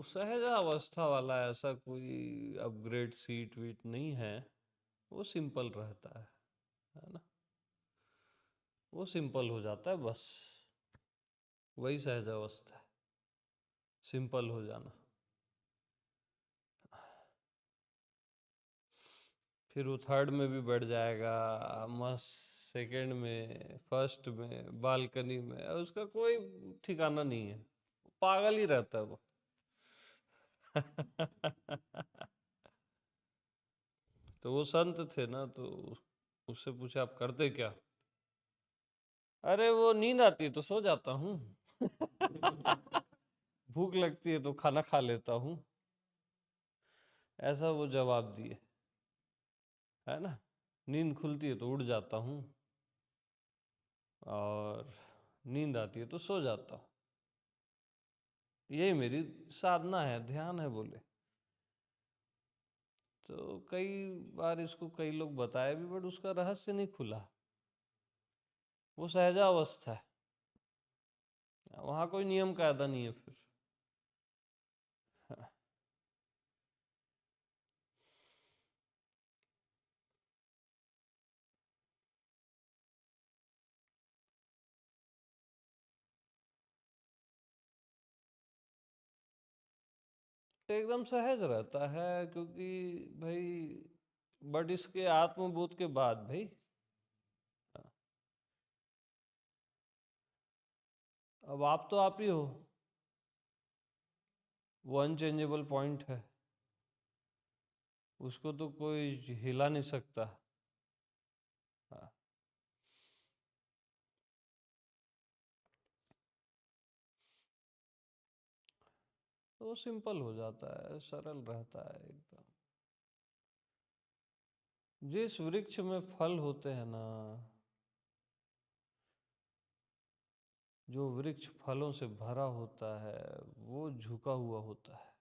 सहजावस्था वाला ऐसा कोई अपग्रेड सीट वीट नहीं है, वो सिंपल रहता है ना। वो सिंपल हो जाता है बस, वही सहजावस्था है, सिंपल हो जाना। फिर वो थर्ड में भी बढ़ जाएगा, मस्त सेकंड में, फर्स्ट में, बालकनी में, उसका कोई ठिकाना नहीं है, पागल ही रहता है वो। तो वो संत थे ना, तो उससे पूछा आप करते क्या? अरे वो नींद आती है तो सो जाता हूँ। भूख लगती है तो खाना खा लेता हूँ, ऐसा वो जवाब दिए, है ना। नींद खुलती है तो उड़ जाता हूँ, और नींद आती है तो सो जाता हूँ, यही मेरी साधना है, ध्यान है बोले। तो कई बार इसको कई लोग बताए भी, बट उसका रहस्य नहीं खुला। वो सहजावस्था है, वहाँ कोई नियम कायदा नहीं है फिर। हाँ। तो एकदम सहज रहता है, क्योंकि भाई, बट इसके आत्मबोध के बाद भाई। हाँ, अब आप तो आप ही हो, वो अनचेंजेबल पॉइंट है, उसको तो कोई हिला नहीं सकता। हाँ, तो वो सिंपल हो जाता है, सरल रहता है एकदम। जिस वृक्ष में फल होते हैं ना, जो वृक्ष फलों से भरा होता है, वो झुका हुआ होता है।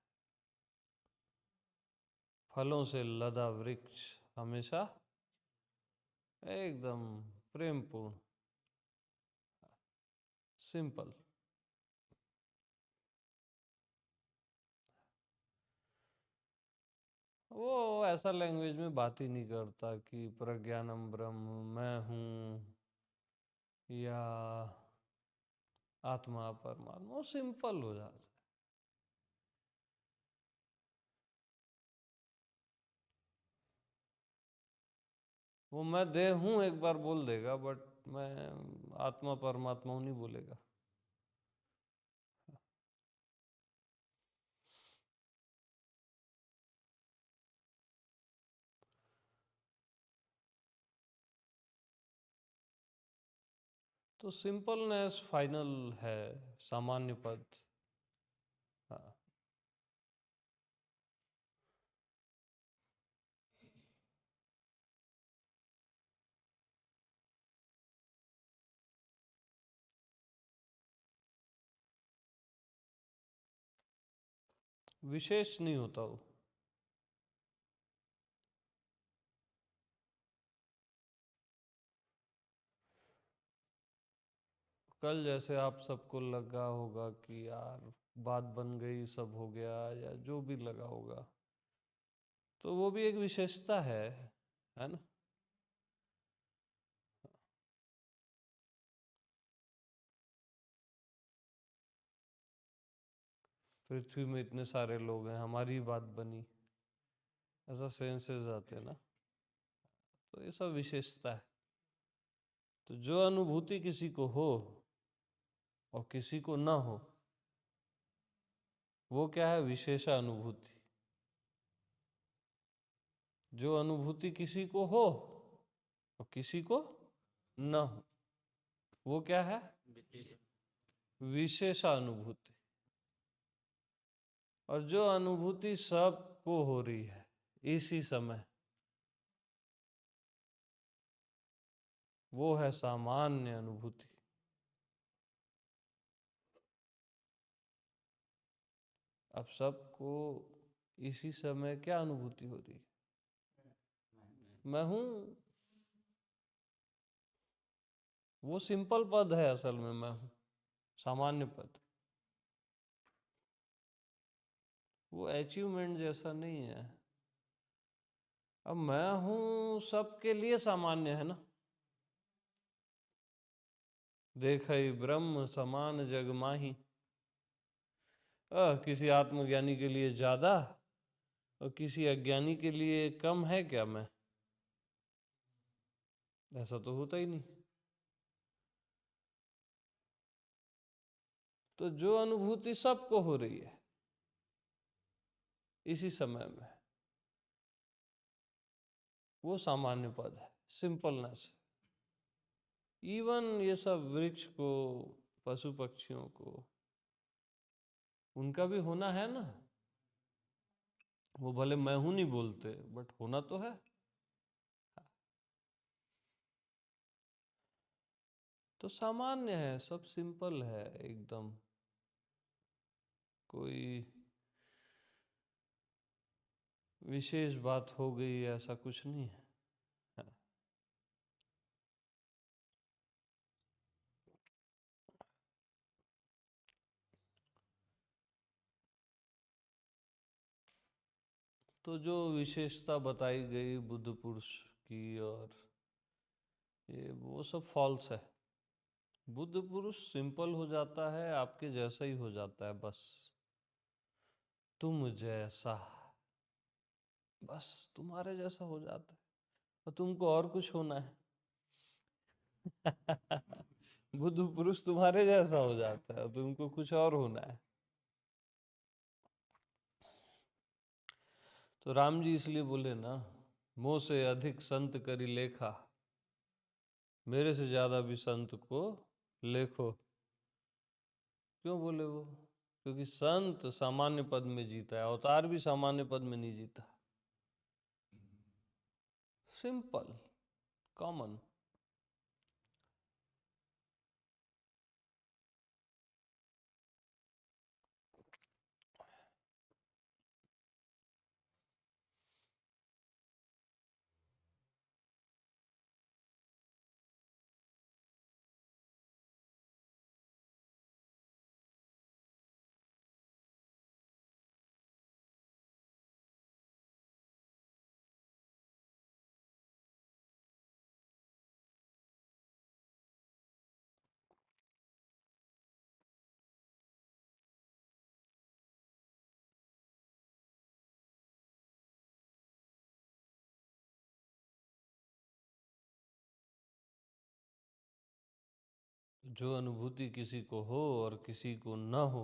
फलों से लदा वृक्ष हमेशा एकदम प्रेमपूर्ण, सिंपल। वो ऐसा लैंग्वेज में बात ही नहीं करता कि प्रज्ञानम ब्रह्म मैं हूँ, या आत्मा परमात्मा, वो सिंपल हो जाता है। वो मैं देह हूँ एक बार बोल देगा, बट मैं आत्मा परमात्मा हूँ नहीं बोलेगा। तो सिंपलनेस फाइनल है, सामान्य पद। हाँ। विशेष नहीं होता वो। कल जैसे आप सबको लगा होगा कि यार बात बन गई, सब हो गया, या जो भी लगा होगा, तो वो भी एक विशेषता है ना। पृथ्वी में इतने सारे लोग हैं, हमारी बात बनी, ऐसा सेंसेस आते हैं ना। तो ये सब विशेषता है। तो जो अनुभूति किसी को हो और किसी को ना हो, वो क्या है? विशेषा अनुभूति। जो अनुभूति किसी को हो और किसी को ना हो, वो क्या है? विशेषा अनुभूति। और जो अनुभूति सबको हो रही है इसी समय, वो है सामान्य अनुभूति। अब सबको इसी समय क्या अनुभूति हो रही है? मैं हूं। वो सिंपल पद है असल में, मैं हूं, सामान्य पद। वो अचीवमेंट जैसा नहीं है। अब मैं हूं सबके लिए सामान्य है ना। देखई ब्रह्म समान जग माही। किसी आत्मज्ञानी के लिए ज्यादा और किसी अज्ञानी के लिए कम है क्या मैं? ऐसा तो होता ही नहीं। तो जो अनुभूति सबको हो रही है इसी समय में, वो सामान्य पद है, सिंपलनेस है। इवन ये सब वृक्ष को, पशु पक्षियों को, उनका भी होना है ना। वो भले मैं हूं नहीं बोलते, बट होना तो है। तो सामान्य है, सब सिंपल है एकदम। कोई विशेष बात हो गई ऐसा कुछ नहीं है। हाँ। तो जो विशेषता बताई गई बुद्ध पुरुष की, और ये वो सब फॉल्स है। बुद्ध पुरुष सिंपल हो जाता है, आपके जैसा ही हो जाता है बस। तुम जैसा, बस तुम्हारे जैसा हो जाता है। और तुमको और कुछ होना है। बुद्ध पुरुष तुम्हारे जैसा हो जाता है, तुमको कुछ और होना है। तो राम जी इसलिए बोले ना, मोह से अधिक संत करी लेखा, मेरे से ज्यादा भी संत को लेखो। क्यों बोले वो? क्योंकि संत सामान्य पद में जीता है, अवतार भी सामान्य पद में नहीं जीता। Simple, common. जो अनुभूति किसी को हो और किसी को न हो,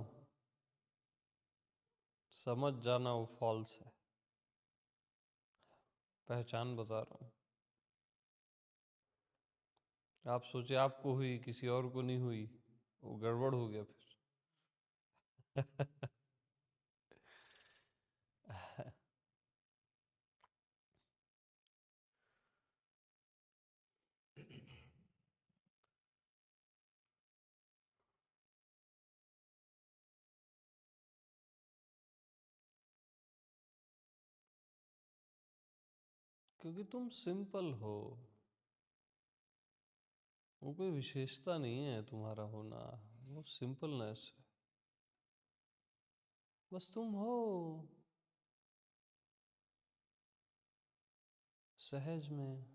समझ जाना वो फॉल्स है। पहचान बता रहा हूं। आप सोचे आपको हुई, किसी और को नहीं हुई, वो गड़बड़ हो गया फिर। क्योंकि तुम सिंपल हो। वो कोई विशेषता नहीं है तुम्हारा होना, वो सिंपलनेस है। बस तुम हो, सहज में।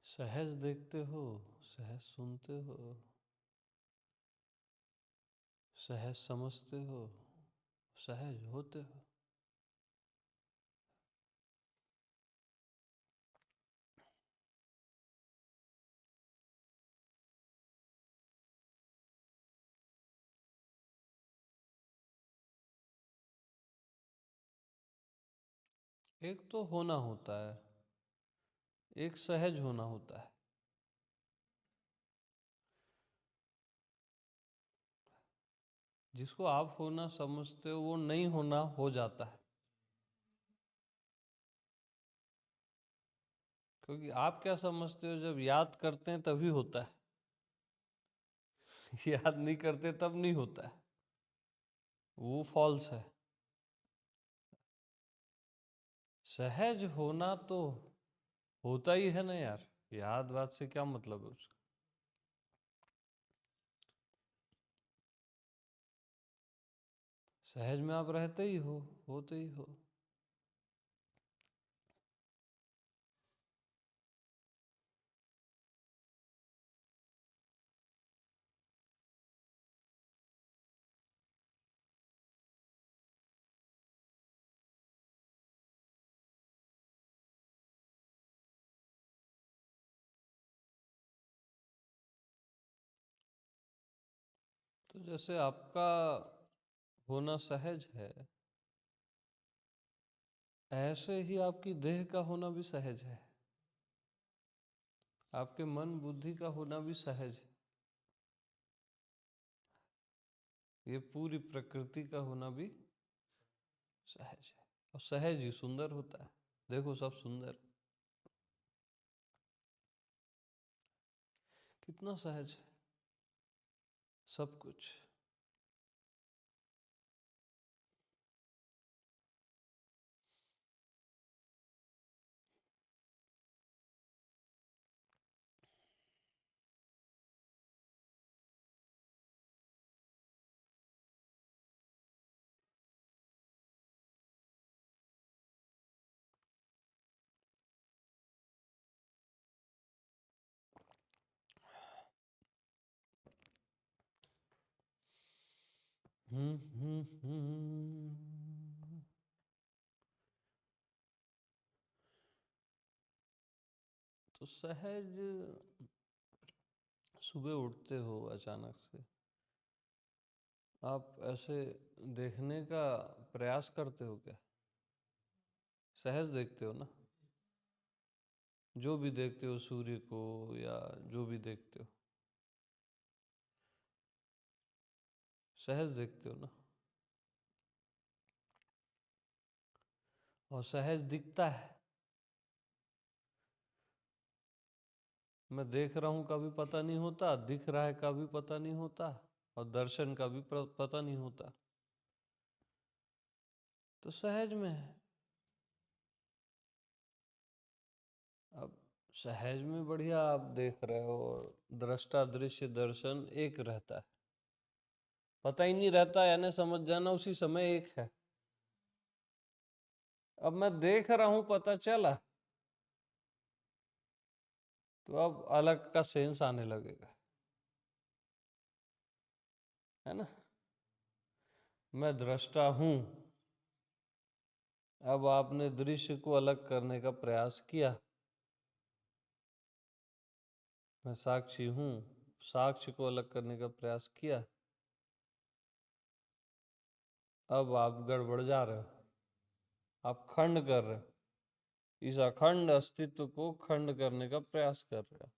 सहज देखते हो, सहज सुनते हो, सहज समझते हो, सहज होते हो। एक तो होना होता है, एक सहज होना होता है। जिसको आप होना समझते हो वो नहीं होना हो जाता है। क्योंकि आप क्या समझते हो, जब याद करते हैं तभी होता है। याद नहीं करते तब नहीं होता है, वो फॉल्स है। सहज होना तो होता ही है ना यार, याद बात से क्या मतलब है उसका। सहज में आप रहते ही हो, होते ही हो। तो जैसे आपका होना सहज है, ऐसे ही आपकी देह का होना भी सहज है, आपके मन बुद्धि का होना भी सहज है, ये पूरी प्रकृति का होना भी सहज है। और सहज ही सुंदर होता है। देखो सब सुंदर, कितना सहज है सब कुछ। हम्म। तो सहज, सुबह उठते हो अचानक से, आप ऐसे देखने का प्रयास करते हो क्या? सहज देखते हो ना, जो भी देखते हो, सूर्य को या जो भी देखते हो, सहज देखते हो ना। और सहज दिखता है। मैं देख रहा हूं का भी पता नहीं होता, दिख रहा है का भी पता नहीं होता, और दर्शन का भी पता नहीं होता। तो सहज में है। अब सहज में बढ़िया आप देख रहे हो, और दृष्टा दृश्य दर्शन एक रहता है, पता ही नहीं रहता, यानी समझ जाना उसी समय एक है। अब मैं देख रहा हूं पता चला, तो अब अलग का सेंस आने लगेगा, है ना। मैं दृष्टा हूं, अब आपने दृश्य को अलग करने का प्रयास किया। मैं साक्षी हूं, साक्ष्य को अलग करने का प्रयास किया। अब आप गड़बड़ जा रहे हो, आप खंड कर रहे हो, इस अखंड अस्तित्व को खंड करने का प्रयास कर रहे हो।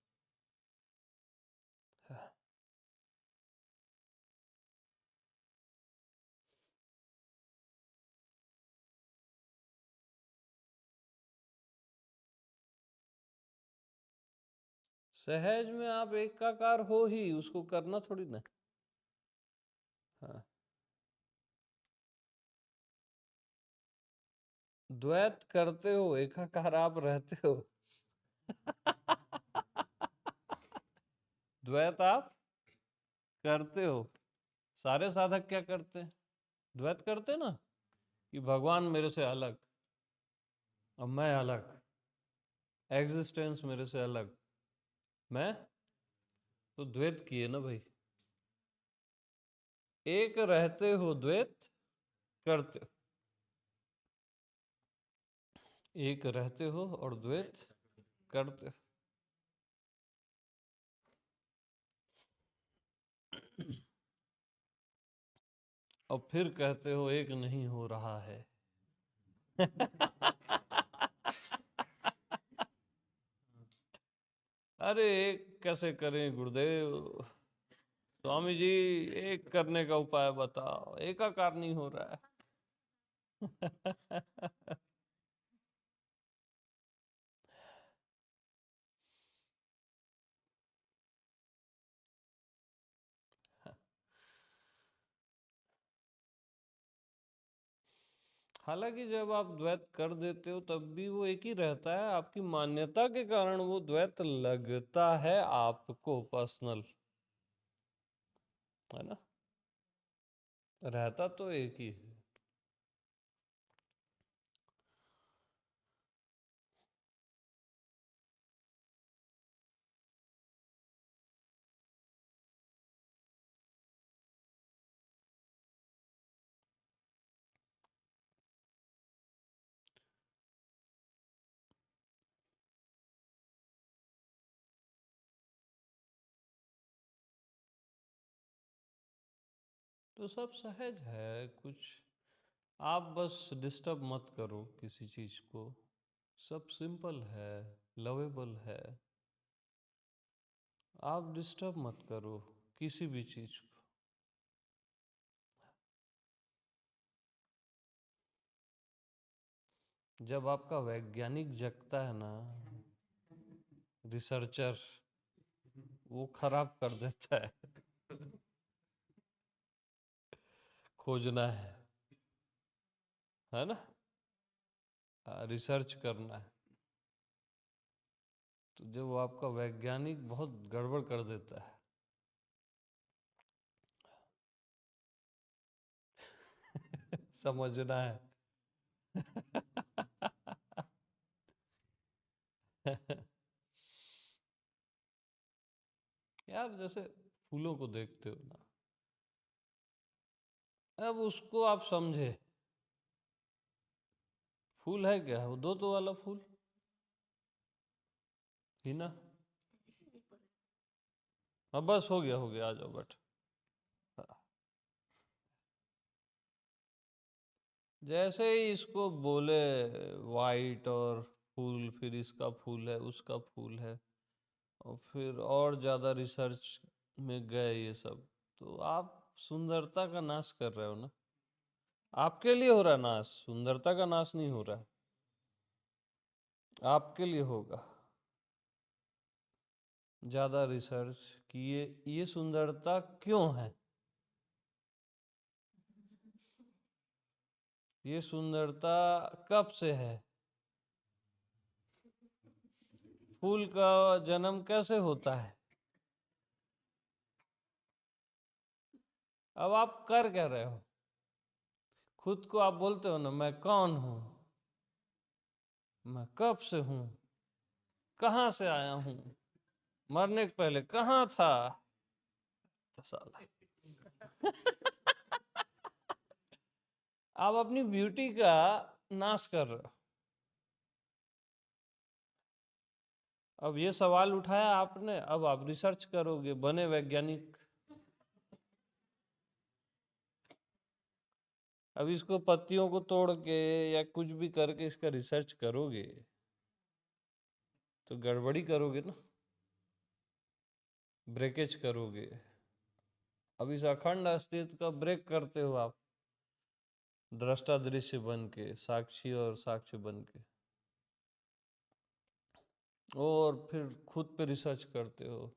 सहज में आप एकाकार हो ही, उसको करना थोड़ी ना। हाँ, द्वैत करते हो, एकाकार आप रहते हो। द्वैत आप करते हो। सारे साधक क्या करते हैं? द्वैत करते हैं ना, कि भगवान मेरे से अलग और मैं अलग, एग्जिस्टेंस मेरे से अलग, मैं तो द्वैत किए ना भाई। एक रहते हो, द्वैत करते हो। एक रहते हो और द्वैत करते हो। और फिर कहते हो एक नहीं हो रहा है। अरे एक कैसे करें गुरुदेव? स्वामी जी, एक करने का उपाय बताओ, एकाकार नहीं हो रहा है। हालांकि जब आप द्वैत कर देते हो तब भी वो एक ही रहता है, आपकी मान्यता के कारण वो द्वैत लगता है आपको पर्सनल, है ना। रहता तो एक ही है। तो सब सहज है, कुछ आप बस डिस्टर्ब मत करो किसी चीज को। सब सिंपल है, लवेबल है। आप डिस्टर्ब मत करो किसी भी चीज को। जब आपका वैज्ञानिक जगता है ना, रिसर्चर, वो खराब कर देता है। खोजना है ना, रिसर्च करना है। तो जब वो आपका वैज्ञानिक बहुत गड़बड़ कर देता है। समझना है। यार जैसे फूलों को देखते हो ना, अब उसको आप समझे, फूल है क्या, वो दो तो वाला फूल ही ना। हाँ बस हो गया, आ जाओ बैठ। हाँ, जैसे ही इसको बोले वाइट और फूल, फिर इसका फूल है, उसका फूल है, और फिर और ज़्यादा रिसर्च में गए ये सब, तो आप सुंदरता का नाश कर रहे हो ना। आपके लिए हो रहा है नाश, सुंदरता का नाश नहीं हो रहा है। आपके लिए होगा। ज़्यादा रिसर्च कि ये सुंदरता क्यों है, ये सुंदरता कब से है, फूल का जन्म कैसे होता है। अब आप कर क्या रहे हो, खुद को आप बोलते हो ना, मैं कौन हूं, मैं कब से हूं, कहां से आया हूं, मरने के पहले कहाँ था। तो साला आप अपनी ब्यूटी का नाश कर रहे हो। अब ये सवाल उठाया आपने, अब आप रिसर्च करोगे, बने वैज्ञानिक। अब इसको पत्तियों को तोड़ के या कुछ भी करके इसका रिसर्च करोगे, तो गड़बड़ी करोगे ना, ब्रेकेज करोगे। अब इस अखंड अस्तित्व का ब्रेक करते हो आप, दृष्टा दृश्य बन के, साक्षी और साक्ष्य बन के, और फिर खुद पे रिसर्च करते हो,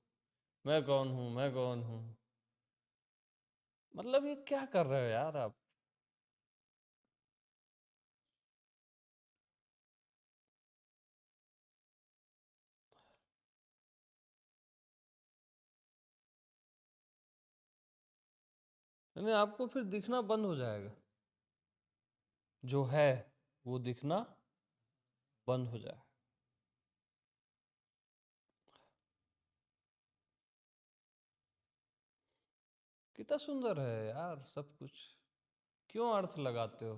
मैं कौन हूं, मैं कौन हूं। मतलब ये क्या कर रहे हो यार आप। नहीं, आपको फिर दिखना बंद हो जाएगा, जो है वो दिखना बंद हो जाए। कितना सुंदर है यार सब कुछ, क्यों अर्थ लगाते हो,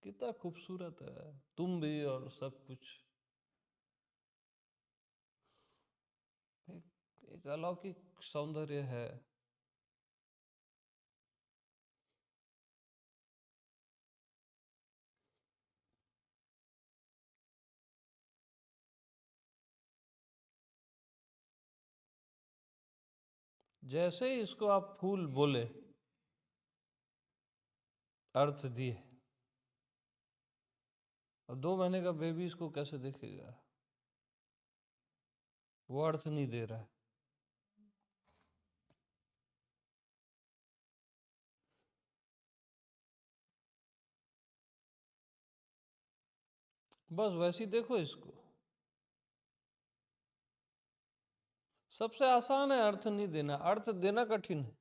कितना खूबसूरत है तुम भी और सब कुछ। एक अलौकिक सौंदर्य है। जैसे ही इसको आप फूल बोले, अर्थ दिए, अब 2 महीने का बेबी इसको कैसे देखेगा, वो अर्थ नहीं दे रहा है। बस वैसे ही देखो इसको। सबसे आसान है अर्थ नहीं देना, अर्थ देना कठिन है।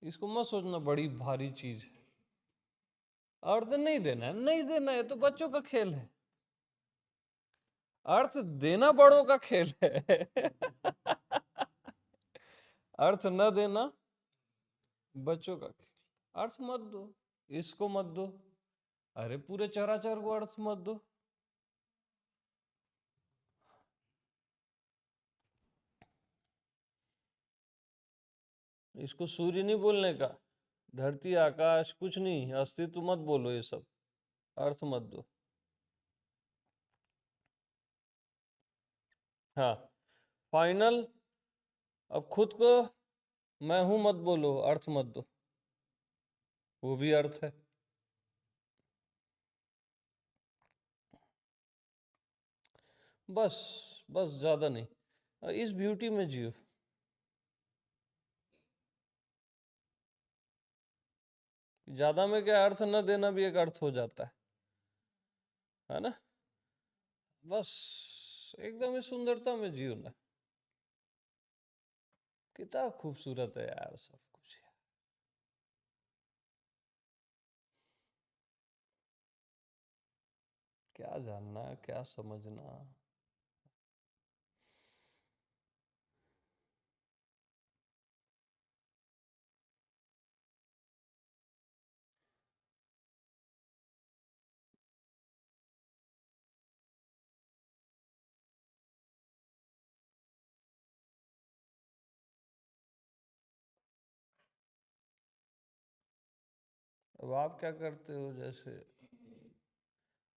इसको मत सोचना बड़ी भारी चीज है। अर्थ नहीं देना है, नहीं देना है तो बच्चों का खेल है। अर्थ देना बड़ों का खेल है। अर्थ न देना बच्चों का खेल। अर्थ मत दो, इसको मत दो, अरे पूरे चराचर को अर्थ मत दो। इसको सूर्य नहीं बोलने का, धरती आकाश कुछ नहीं, अस्तित्व मत बोलो, ये सब अर्थ मत दो। हाँ, फाइनल। अब खुद को मैं हूं मत बोलो, अर्थ मत दो, वो भी अर्थ है। बस, बस ज्यादा नहीं, इस ब्यूटी में जियो। ज्यादा में क्या, अर्थ न देना भी एक अर्थ हो जाता है ना। बस एकदम ही सुंदरता में जियो ना। कितना खूबसूरत है यार सब कुछ। क्या जानना, क्या समझना। अब आप क्या करते हो, जैसे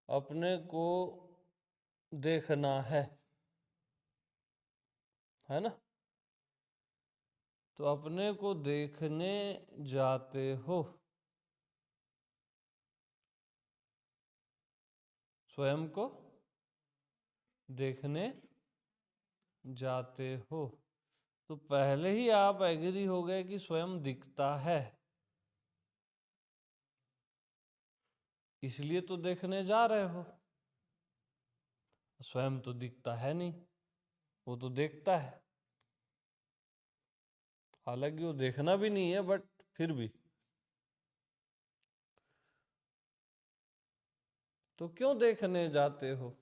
अपने को देखना है ना, तो अपने को देखने जाते हो, स्वयं को देखने जाते हो, तो पहले ही आप एग्री हो गए कि स्वयं दिखता है, इसलिए तो देखने जा रहे हो। स्वयं तो दिखता है नहीं, वो तो देखता है, हालांकि वो देखना भी नहीं है, बट फिर भी। तो क्यों देखने जाते हो?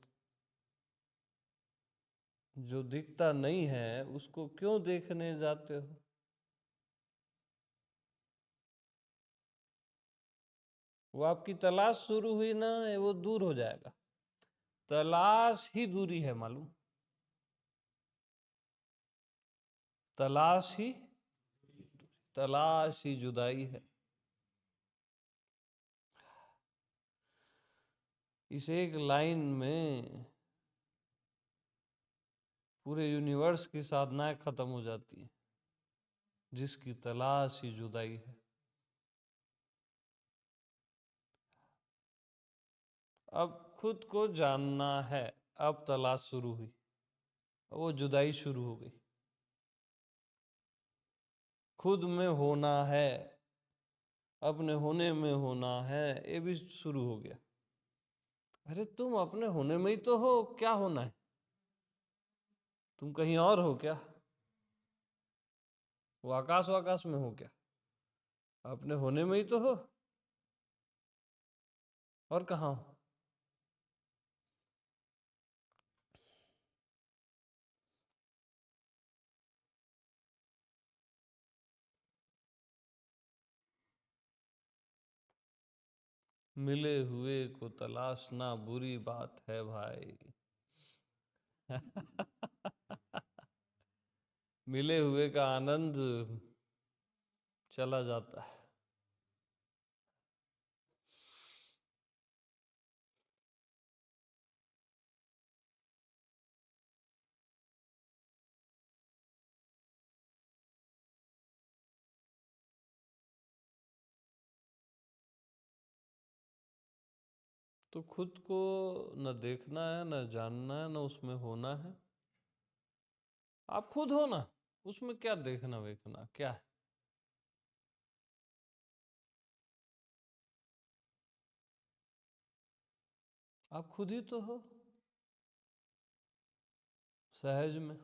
जो दिखता नहीं है उसको क्यों देखने जाते हो? वो आपकी तलाश शुरू हुई ना, वो दूर हो जाएगा। तलाश ही दूरी है, मालूम। तलाश ही, तलाश ही जुदाई है। इस एक लाइन में पूरे यूनिवर्स की साधनाएं खत्म हो जाती हैं, जिसकी तलाश ही जुदाई है। अब खुद को जानना है, अब तलाश शुरू हुई, वो जुदाई शुरू हो गई। खुद में होना है, अपने होने में होना है, ये भी शुरू हो गया। अरे तुम अपने होने में ही तो हो, क्या होना है? तुम कहीं और हो क्या? वो आकाश वाकाश में हो क्या? अपने होने में ही तो हो, और कहाँ हो? मिले हुए को तलाशना बुरी बात है भाई। मिले हुए का आनंद चला जाता है। तो खुद को न देखना है, न जानना है, न उसमें होना है। आप खुद हो ना, उसमें क्या देखना वेखना क्या है? आप खुद ही तो हो, सहज में।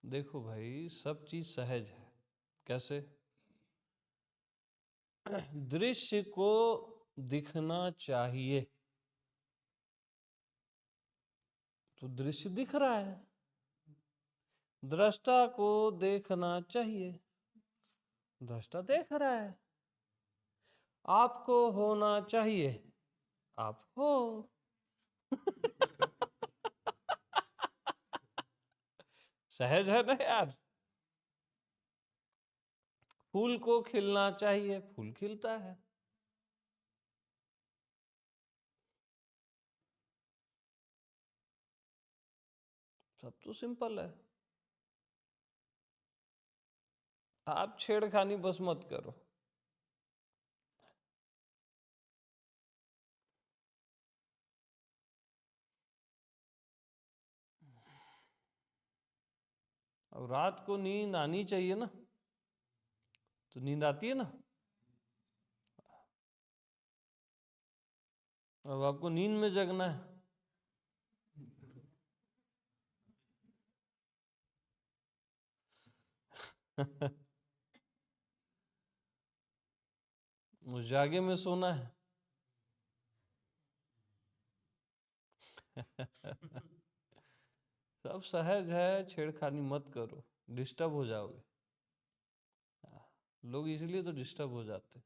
देखो भाई, सब चीज सहज है। कैसे? दृश्य को दिखना चाहिए, तो दृश्य दिख रहा है। दृष्टा को देखना चाहिए, दृष्टा देख रहा है। आपको होना चाहिए, आप हो। सहज है ना यार। फूल को खिलना चाहिए, फूल खिलता है। सब तो सिंपल है। आप छेड़खानी बस मत करो। अब रात को नींद आनी चाहिए ना, तो नींद आती है ना। अब आपको नींद में जगना है। उस जागे में सोना है। सब सहज है, छेड़खानी मत करो, डिस्टर्ब हो जाओगे। लोग इसलिए तो डिस्टर्ब हो जाते।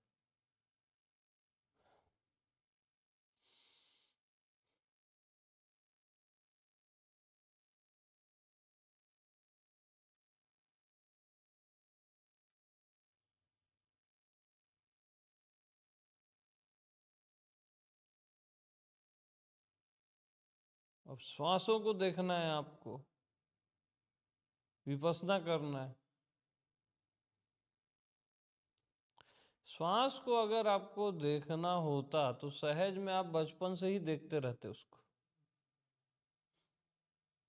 अब श्वासों को देखना है आपको, विपස්සना करना है। श्वास को अगर आपको देखना होता तो सहज में आप बचपन से ही देखते रहते उसको।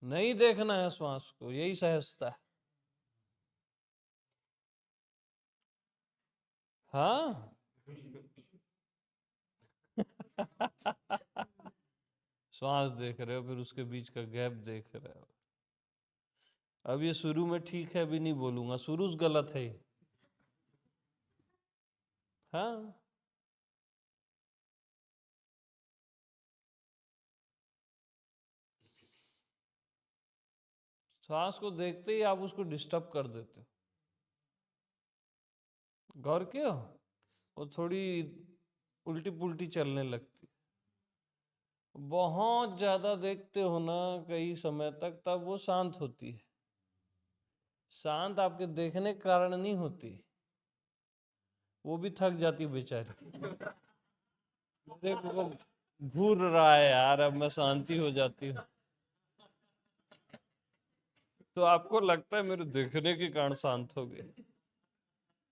नहीं देखना है श्वास को, यही सहजता है। हाँ। श्वास देख रहे हो, फिर उसके बीच का गैप देख रहे हो। अब ये शुरू में ठीक है भी नहीं बोलूंगा, शुरू से गलत है ये। हाँ। श्वास को देखते ही आप उसको डिस्टर्ब कर देते हो। गौर किया, वो थोड़ी उल्टी पुल्टी चलने लगती। बहुत ज्यादा देखते हो ना कई समय तक, तब वो शांत होती है। शांत आपके देखने के कारण नहीं होती, वो भी थक जाती बेचारी। देखो वो घूर रहा है यार, अब मैं शांति हो जाती हूँ। तो आपको लगता है मेरे देखने के कारण शांत हो गई।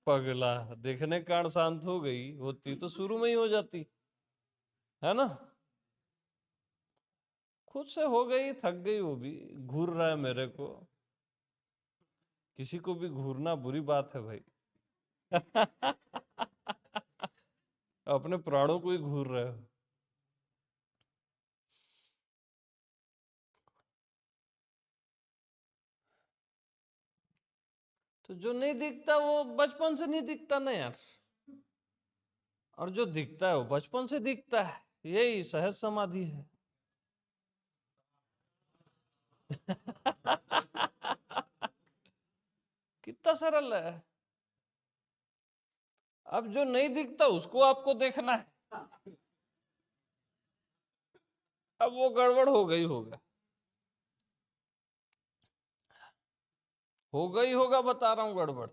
पगला, देखने के कारण शांत हो गई होती तो शुरू में ही हो जाती, है ना। खुद से हो गई, थक गई, वो भी घूर रहा है मेरे को। किसी को भी घूरना बुरी बात है भाई। अपने प्राणों को ही घूर रहे हो। तो जो नहीं दिखता वो बचपन से नहीं दिखता ना यार, और जो दिखता है वो बचपन से दिखता है। यही सहज समाधि है। कितना सरल है। अब जो नहीं दिखता उसको आपको देखना है। अब वो गड़बड़ हो गई होगा, हो गई होगा, बता रहा हूं गड़बड़।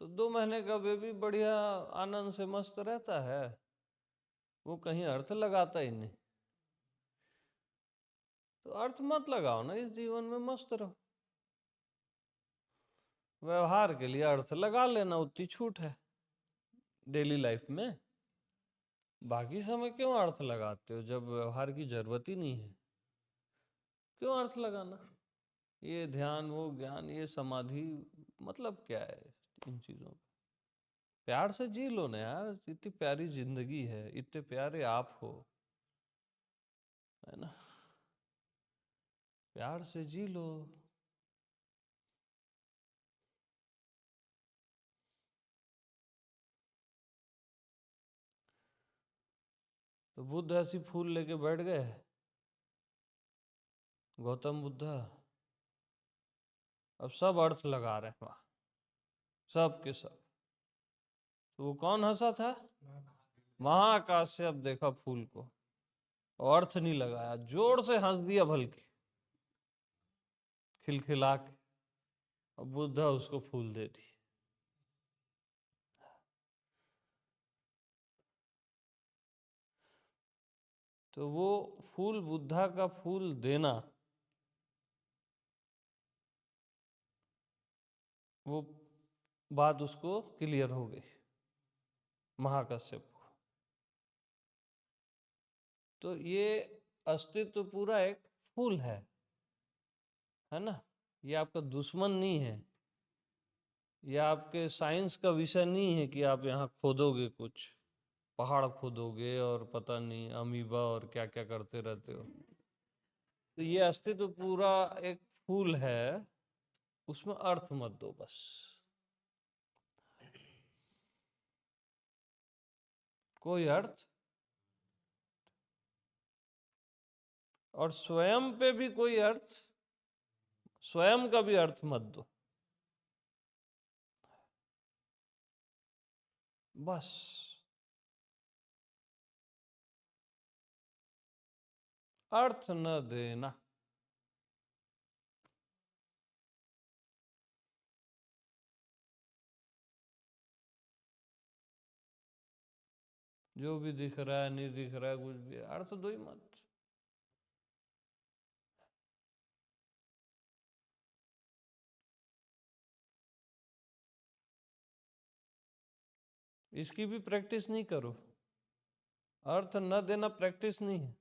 तो 2 महीने का बेबी बढ़िया आनंद से मस्त रहता है, वो कहीं अर्थ लगाता ही नहीं। तो अर्थ मत लगाओ ना इस जीवन में, मस्त रहो। व्यवहार के लिए अर्थ लगा लेना, उतनी छूट है डेली लाइफ में। बाकी समय क्यों अर्थ लगाते हो जब व्यवहार की जरूरत ही नहीं है? क्यों अर्थ लगाना? ये ध्यान, वो ज्ञान, ये समाधि, मतलब क्या है इन चीजों का? प्यार से जी लो ना यार, इतनी प्यारी जिंदगी है, इतने प्यारे आप हो, है ना? प्यार से जी लो। तो बुद्ध ऐसी फूल लेके बैठ गए, गौतम बुद्धा, अब सब अर्थ लगा रहे हैं वहां, सब के सब। तो वो कौन हंसा था? महाकाश से। अब देखा फूल को, और अर्थ नहीं लगाया, जोर से हंस दिया बल्कि, खिलखिला के। अब बुद्धा उसको फूल दे दी। तो वो फूल, बुद्धा का फूल देना, वो बात उसको क्लियर हो गई, महाकश्यप को। तो ये अस्तित्व पूरा एक फूल है ना? ये आपका दुश्मन नहीं है, ये आपके साइंस का विषय नहीं है कि आप यहाँ खोदोगे कुछ, पहाड़ खोदोगे और पता नहीं अमीबा और क्या क्या करते रहते हो। तो ये अस्तित्व पूरा एक फूल है, उसमें अर्थ मत दो बस। कोई अर्थ, और स्वयं पे भी कोई अर्थ, स्वयं का भी अर्थ मत दो बस। अर्थ न देना। जो भी दिख रहा है, नहीं दिख रहा है, कुछ भी, अर्थ दो ही मत। इसकी भी प्रैक्टिस नहीं करो। अर्थ न देना प्रैक्टिस नहीं है।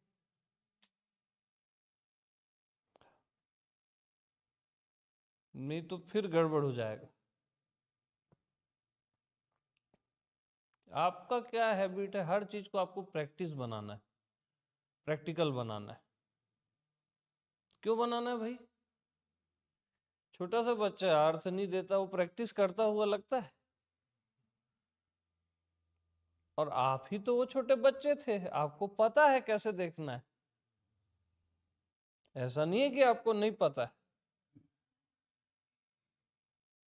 नहीं तो फिर गड़बड़ हो जाएगा। आपका क्या हैबिट है, हर चीज को आपको प्रैक्टिस बनाना है, प्रैक्टिकल बनाना है। क्यों बनाना है भाई? छोटा सा बच्चा अर्थ नहीं देता, वो प्रैक्टिस करता हुआ लगता है। और आप ही तो वो छोटे बच्चे थे, आपको पता है कैसे देखना है। ऐसा नहीं है कि आपको नहीं पता है।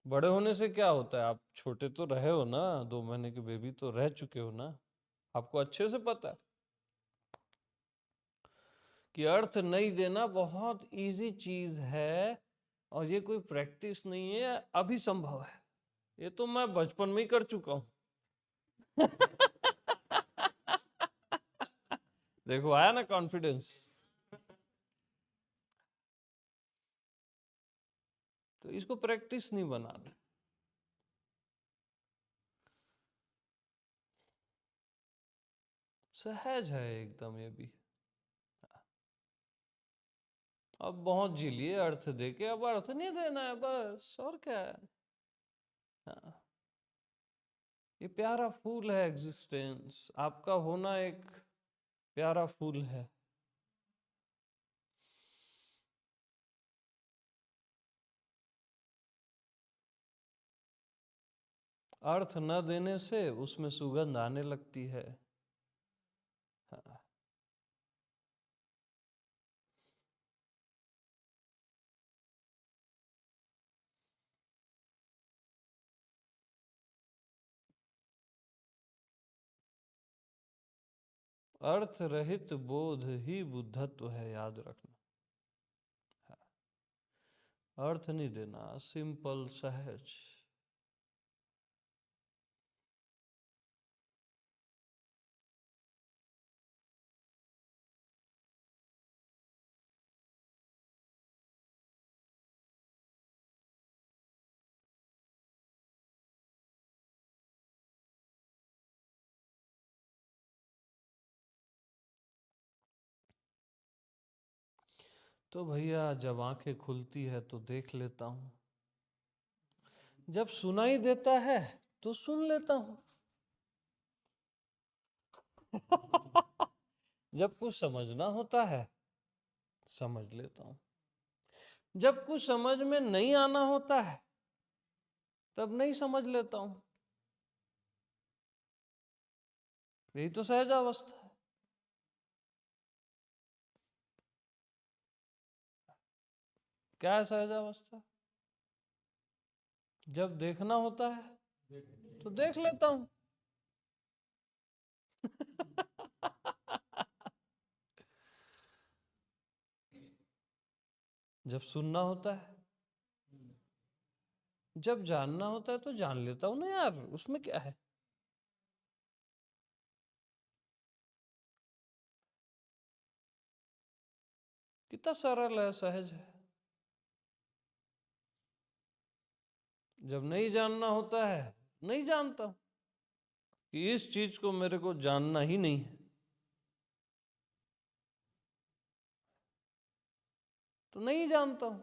बड़े होने से क्या होता है, आप छोटे तो रहे हो ना, 2 महीने के बेबी तो रह चुके हो ना, आपको अच्छे से पता है कि अर्थ नहीं देना बहुत इजी चीज है, और ये कोई प्रैक्टिस नहीं है, अभी संभव है। ये तो मैं बचपन में ही कर चुका हूं। देखो आया ना कॉन्फिडेंस। तो इसको प्रैक्टिस नहीं बनाना, सहज है एकदम ये भी। अब बहुत जी लिए अर्थ देके, अब अर्थ नहीं देना है बस, और क्या है। हाँ, ये प्यारा फूल है एग्जिस्टेंस, आपका होना एक प्यारा फूल है। अर्थ न देने से उसमें सुगंध आने लगती है। हाँ, अर्थ रहित बोध ही बुद्धत्व है, याद रखना। अर्थ नहीं देना, सिंपल सहज। तो भैया जब आंखें खुलती है तो देख लेता हूँ, जब सुनाई देता है तो सुन लेता हूँ। जब कुछ समझना होता है समझ लेता हूँ, जब कुछ समझ में नहीं आना होता है तब नहीं समझ लेता हूँ। यही तो सहज अवस्था है। क्या है सहज अवस्था? जब देखना होता है तो देख लेता हूँ। जब सुनना होता है, जब जानना होता है तो जान लेता हूँ ना यार, उसमें क्या है। कितना सरल है, सहज है। जब नहीं जानना होता है नहीं जानता हूं कि इस चीज को मेरे को जानना ही नहीं है, तो नहीं जानता हूं,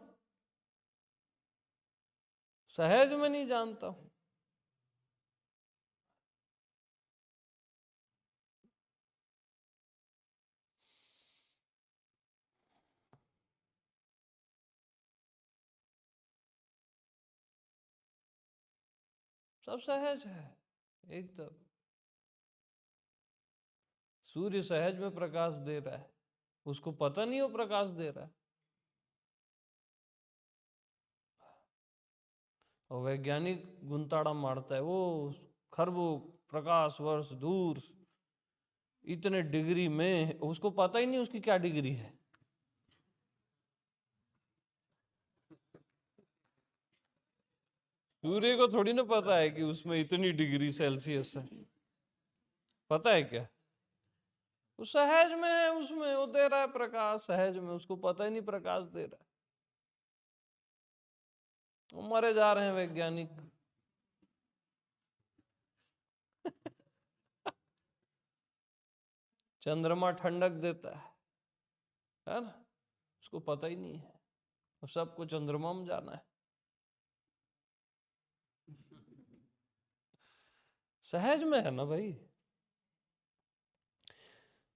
सहज में नहीं जानता हूं। सब सहज है एकदम। सूर्य सहज में प्रकाश दे रहा है, उसको पता नहीं वो प्रकाश दे रहा है। और वैज्ञानिक गुंताड़ा मारता है, वो खरबों प्रकाश वर्ष दूर इतने डिग्री में, उसको पता ही नहीं उसकी क्या डिग्री है। सूर्य को थोड़ी ना पता है कि उसमें इतनी डिग्री सेल्सियस है, पता है क्या? वो सहज में है, उसमें वो दे रहा है प्रकाश सहज में, उसको पता ही नहीं प्रकाश दे रहा है। वो मरे जा रहे हैं वैज्ञानिक। चंद्रमा ठंडक देता है ना, उसको पता ही नहीं है, और सबको चंद्रमा में जाना है। सहज में है ना भाई,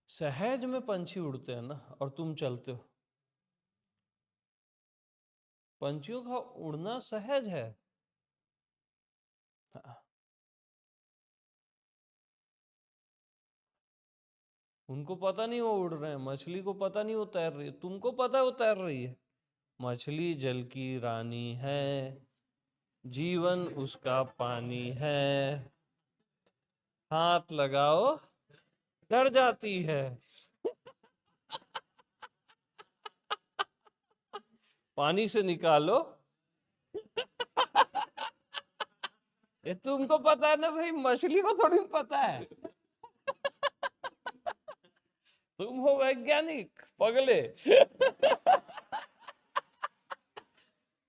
सहज में पंछी उड़ते हैं ना, और तुम चलते हो। पंछियों का उड़ना सहज है। हाँ, उनको पता नहीं वो उड़ रहे हैं, मछली को पता नहीं वो तैर रही है, तुमको पता है वो तैर रही है। मछली जल की रानी है, जीवन उसका पानी है, हाथ लगाओ डर जाती है। पानी से निकालो। ये तुमको पता है ना भाई, मछली को थोड़ी ना पता है। तुम हो वैज्ञानिक पगले।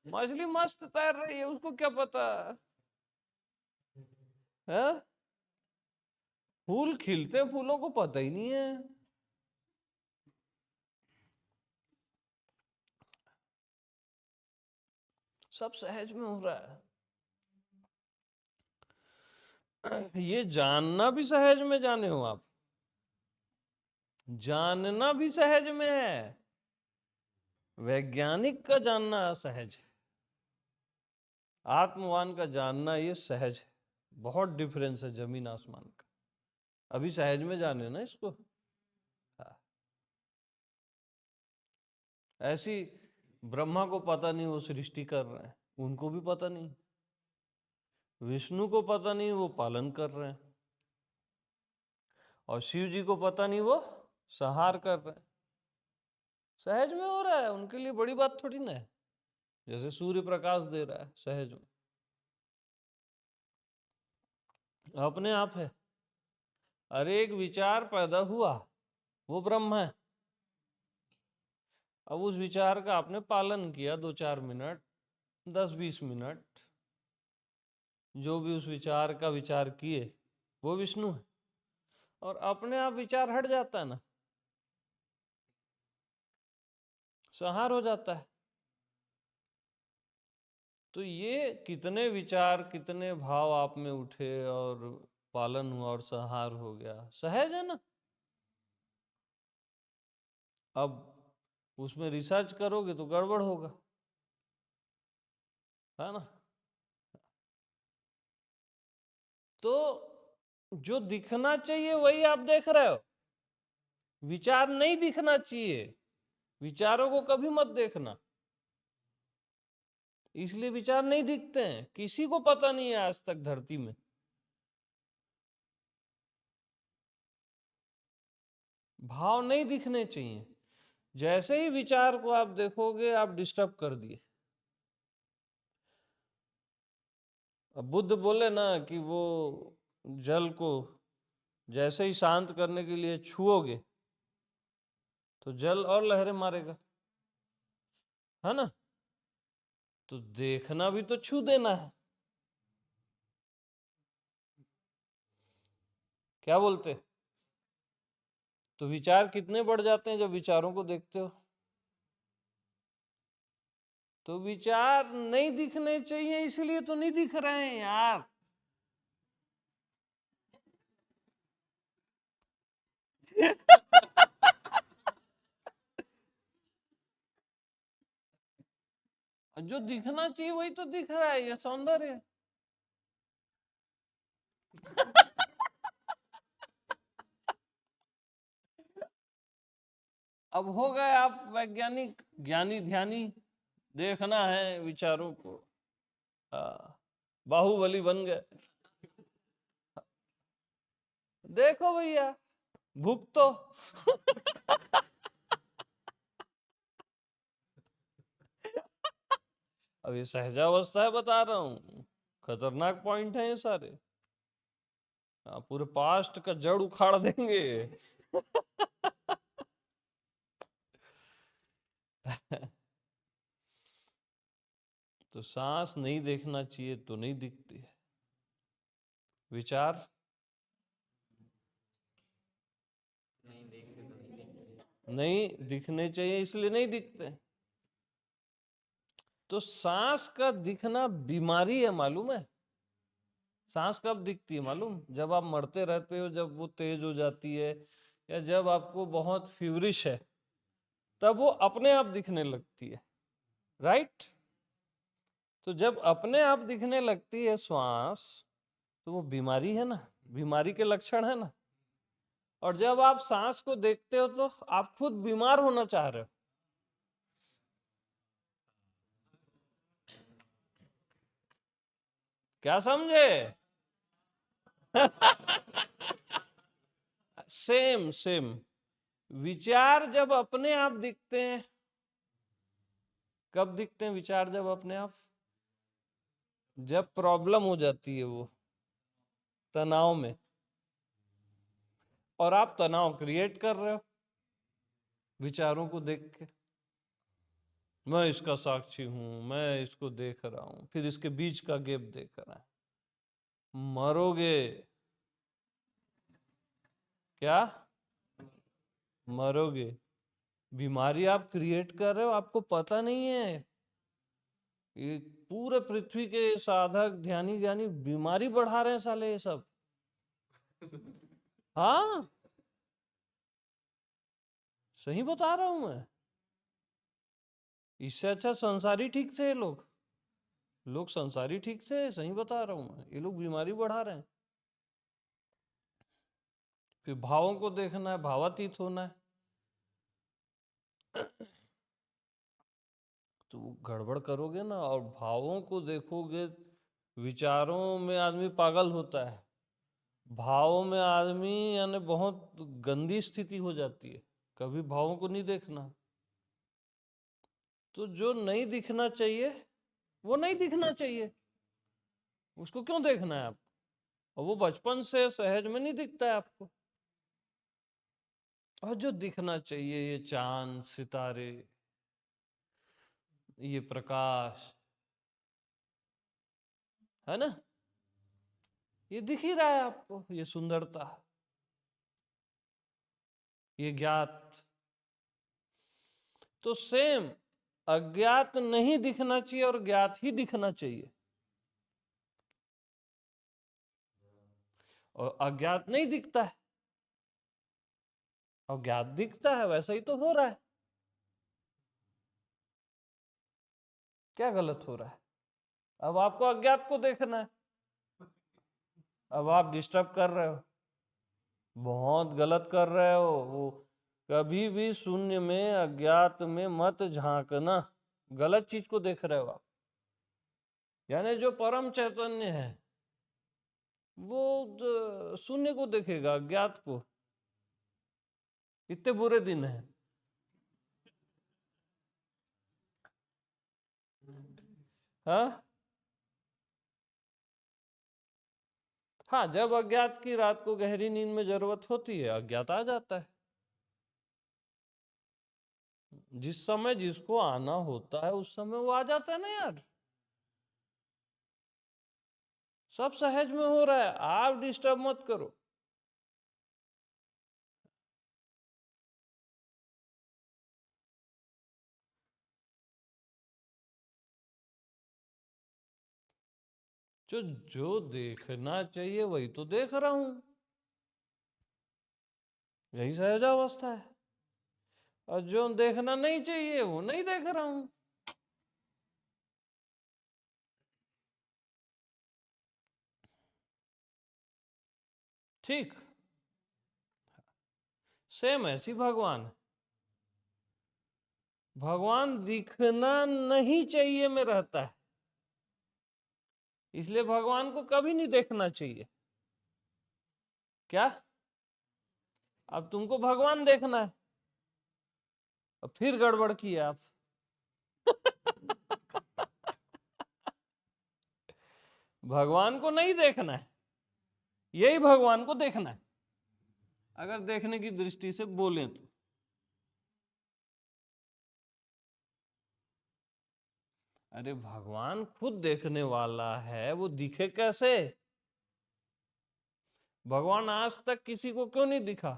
मछली मस्त तैर रही है, उसको क्या पता है? फूल खिलते, फूलों को पता ही नहीं है। सब सहज में हो रहा है। ये जानना भी सहज में जाने हो आप, जानना भी सहज में है। वैज्ञानिक का जानना असहज है, आत्मवान का जानना ये सहज है। बहुत डिफरेंस है जमीन आसमान का। अभी सहज में जाने ना इसको। हाँ। ऐसी ब्रह्मा को पता नहीं वो सृष्टि कर रहे हैं, उनको भी पता नहीं। विष्णु को पता नहीं वो पालन कर रहे हैं, और शिव जी को पता नहीं वो संहार कर रहे हैं। सहज में हो रहा है, उनके लिए बड़ी बात थोड़ी ना है। जैसे सूर्य प्रकाश दे रहा है सहज में, अपने आप है। अरे एक विचार पैदा हुआ, वो ब्रह्म है। अब उस विचार का आपने पालन किया 2-4 मिनट, 10-20 मिनट, जो भी उस विचार का विचार किए वो विष्णु है। और अपने आप विचार हट जाता है ना, संहार हो जाता है। तो ये कितने विचार, कितने भाव आप में उठे और पालन हुआ और संहार हो गया, सहज है ना। अब उसमें रिसर्च करोगे तो गड़बड़ होगा, है ना। तो जो दिखना चाहिए वही आप देख रहे हो, विचार नहीं दिखना चाहिए, विचारों को कभी मत देखना, इसलिए विचार नहीं दिखते हैं। किसी को पता नहीं है आज तक धरती में। भाव नहीं दिखने चाहिए। जैसे ही विचार को आप देखोगे आप डिस्टर्ब कर दिए। अब बुद्ध बोले ना कि वो जल को जैसे ही शांत करने के लिए छुओगे तो जल और लहरें मारेगा, है ना। तो देखना भी तो छू देना है। क्या बोलते। तो विचार कितने बढ़ जाते हैं जब विचारों को देखते हो। तो विचार नहीं दिखने चाहिए, इसलिए तो नहीं दिख रहे हैं यार। जो दिखना चाहिए वही तो दिख रहा है, ये सौंदर्य। अब हो गए आप वैज्ञानिक, ज्ञानी ध्यानी, देखना है विचारों को। बाहुबली बन गए। देखो भैया, भुगतो। अब ये सहजावस्था है, बता रहा हूं, खतरनाक पॉइंट है ये सारे। पूरे पास्ट का जड़ उखाड़ देंगे। तो सांस नहीं देखना चाहिए तो नहीं दिखती है। विचार नहीं दिखने चाहिए इसलिए नहीं दिखते। तो सांस का दिखना बीमारी है, मालूम है। सांस कब दिखती है मालूम, जब आप मरते रहते हो, जब वो तेज हो जाती है, या जब आपको बहुत फीवरिश है, तब वो अपने आप दिखने लगती है, राइट। तो जब अपने आप दिखने लगती है श्वास, तो वो बीमारी है ना, बीमारी के लक्षण है ना। और जब आप सांस को देखते हो तो आप खुद बीमार होना चाह रहे हो। क्या समझे। Same same. विचार जब अपने आप दिखते हैं, कब दिखते हैं विचार, जब अपने आप, जब प्रॉब्लम हो जाती है वो तनाव में, और आप तनाव क्रिएट कर रहे हो विचारों को देख के। मैं इसका साक्षी हूं, मैं इसको देख रहा हूं, फिर इसके बीच का गैप देख रहा है। मरोगे। क्या मरोगे। बीमारी आप क्रिएट कर रहे हो, आपको पता नहीं है। ये पूरे पृथ्वी के साधक ध्यानी ज्ञानी बीमारी बढ़ा रहे हैं साले ये सब। हाँ, सही बता रहा हूं मैं। इससे अच्छा संसारी ठीक थे ये लोग। लोग संसारी ठीक थे, सही बता रहा हूं मैं। ये लोग बीमारी बढ़ा रहे हैं। फिर भावों को देखना है, भावातीत होना है। तो गड़बड़ करोगे ना, और भावों को देखोगे। विचारों में आदमी पागल होता है, भावों में आदमी यानी बहुत गंदी स्थिति हो जाती है। कभी भावों को नहीं देखना। तो जो नहीं दिखना चाहिए वो नहीं दिखना चाहिए, उसको क्यों देखना है आप। और वो बचपन से सहज में नहीं दिखता है आपको। और जो दिखना चाहिए, ये चांद सितारे, ये प्रकाश, है ना, ये दिख ही रहा है आपको, ये सुंदरता, ये ज्ञात। तो सेम अज्ञात नहीं दिखना चाहिए और ज्ञात ही दिखना चाहिए, और अज्ञात नहीं दिखता है और ज्ञात दिखता है, वैसा ही तो हो रहा है। क्या गलत हो रहा है? अब आपको अज्ञात को देखना है, अब आप डिस्टर्ब कर रहे हो, बहुत गलत कर रहे हो। वो कभी भी शून्य में अज्ञात में मत झांकना, गलत चीज को देख रहे हो आप। यानी जो परम चैतन्य है वो शून्य को देखेगा, अज्ञात को। इतने बुरे दिन हैं। हाँ हाँ, जब अज्ञात की रात को गहरी नींद में जरूरत होती है, अज्ञात आ जाता है। जिस समय जिसको आना होता है उस समय वो आ जाता है ना यार। सब सहज में हो रहा है, आप डिस्टर्ब मत करो। जो जो देखना चाहिए वही तो देख रहा हूं, यही सहजावस्था है। और जो देखना नहीं चाहिए वो नहीं देख रहा हूं। ठीक, सेम ऐसी भगवान है। भगवान दिखना नहीं चाहिए में रहता है, इसलिए भगवान को कभी नहीं देखना चाहिए। क्या? अब तुमको भगवान देखना है, अब फिर गड़बड़ किए आप। भगवान को नहीं देखना है, यही भगवान को देखना है, अगर देखने की दृष्टि से बोलें तो। अरे भगवान खुद देखने वाला है, वो दिखे कैसे? भगवान आज तक किसी को क्यों नहीं दिखा?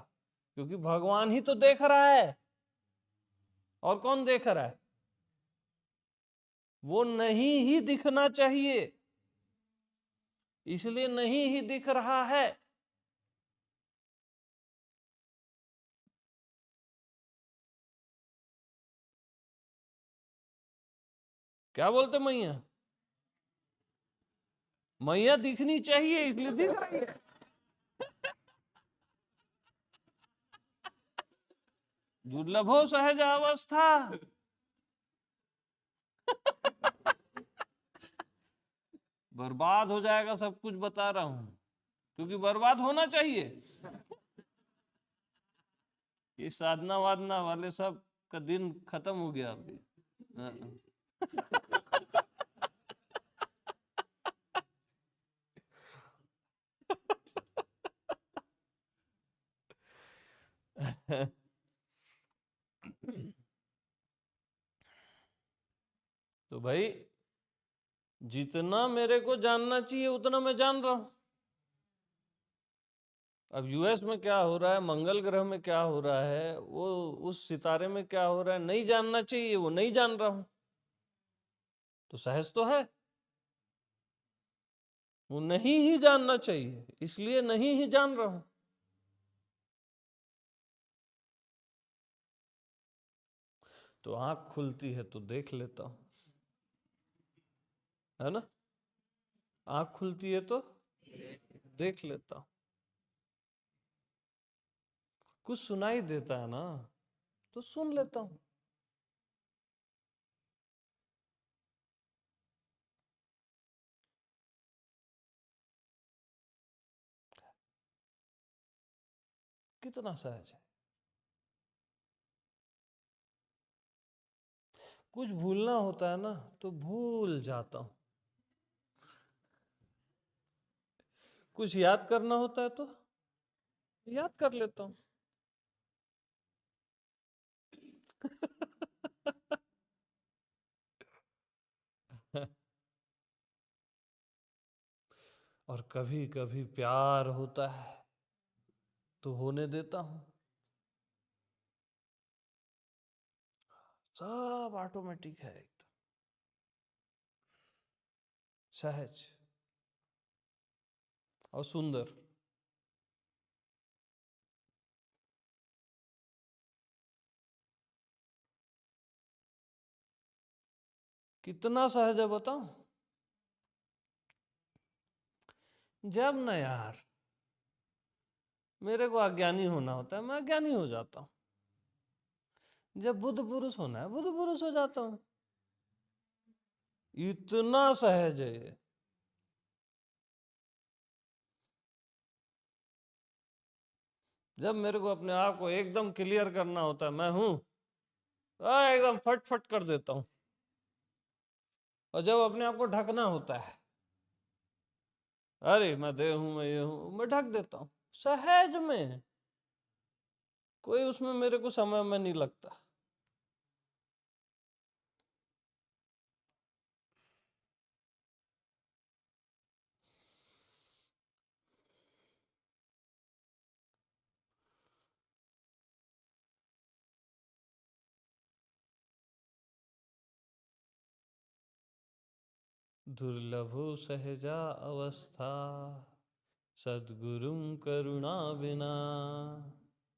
क्योंकि भगवान ही तो देख रहा है। और कौन देख रहा है? वो नहीं ही दिखना चाहिए, इसलिए नहीं ही दिख रहा है। क्या बोलते मैया? मैया दिखनी चाहिए इसलिए दिख रही है। दुर्लभो सहज अवस्था। बर्बाद हो जाएगा सब कुछ, बता रहा हूं, क्योंकि बर्बाद होना चाहिए। ये साधना वादना वाले सब का दिन खत्म हो गया अभी। हाँ। तो भाई जितना मेरे को जानना चाहिए उतना मैं जान रहा हूं। अब यूएस में क्या हो रहा है, मंगल ग्रह में क्या हो रहा है, वो उस सितारे में क्या हो रहा है, नहीं जानना चाहिए, वो नहीं जान रहा हूं, तो सहज तो है। वो नहीं ही जानना चाहिए, इसलिए नहीं ही जान रहा हूं। तो आंख खुलती है तो देख लेता हूं, है ना? आंख खुलती है तो देख लेता हूं। कुछ सुनाई देता है ना, तो सुन लेता हूं। कितना सहज है। कुछ भूलना होता है ना तो भूल जाता हूं, कुछ याद करना होता है तो याद कर लेता हूं। और कभी कभी प्यार होता है तो होने देता हूं। सब ऑटोमेटिक है, एकदम सहज और सुंदर। कितना सहज है बताओ। जब ना यार मेरे को अज्ञानी होना होता है, मैं अज्ञानी हो जाता हूं। जब बुद्ध पुरुष होना है, बुद्ध पुरुष हो जाता हूं। इतना सहज है ये। जब मेरे को अपने आप को एकदम क्लियर करना होता है मैं हूं, एकदम फट फट कर देता हूं। और जब अपने आप को ढकना होता है, अरे मैं देह हूं, मैं ये हूं, मैं ढक देता हूं सहज में। कोई उसमें मेरे को समय में नहीं लगता। दुर्लभो सहजा अवस्था, सद्गुरुम करुणा बिना।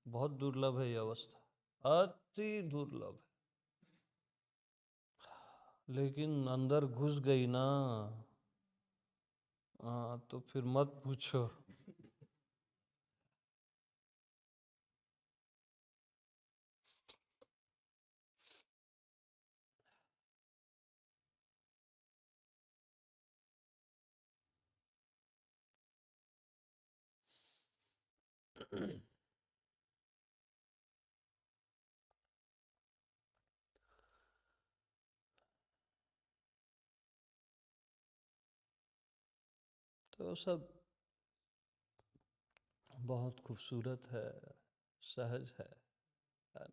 बहुत दुर्लभ है ये अवस्था, अति दुर्लभ है। लेकिन अंदर घुस गई ना, तो फिर मत पूछो। तो सब बहुत खूबसूरत है, सहज है ना।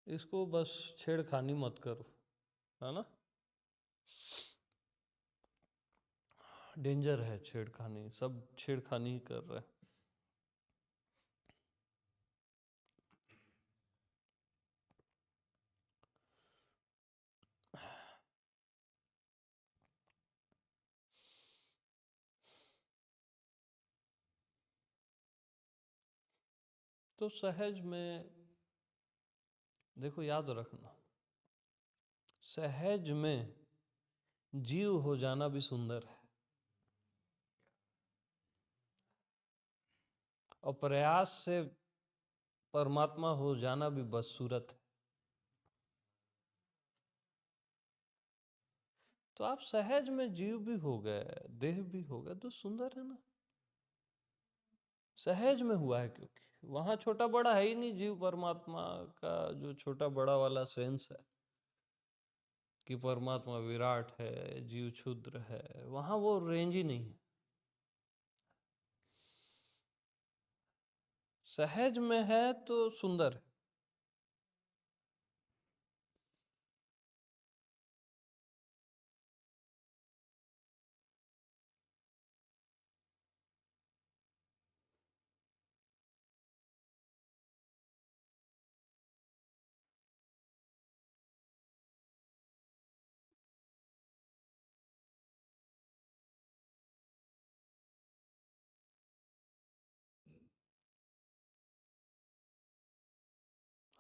इसको बस छेड़खानी मत करो, है ना। डेंजर है छेड़खानी, सब छेड़खानी ही कर रहे हैं। तो सहज में देखो, याद रखना, सहज में जीव हो जाना भी सुंदर है, और प्रयास से परमात्मा हो जाना भी बदसूरत है। तो आप सहज में जीव भी हो गए, देह भी हो गए, तो सुंदर है ना। सहज में हुआ है, क्योंकि वहां छोटा बड़ा है ही नहीं। जीव परमात्मा का जो छोटा बड़ा वाला सेंस है कि परमात्मा विराट है, जीव क्षुद्र है, वहां वो रेंज ही नहीं है। सहज में है तो सुंदर है।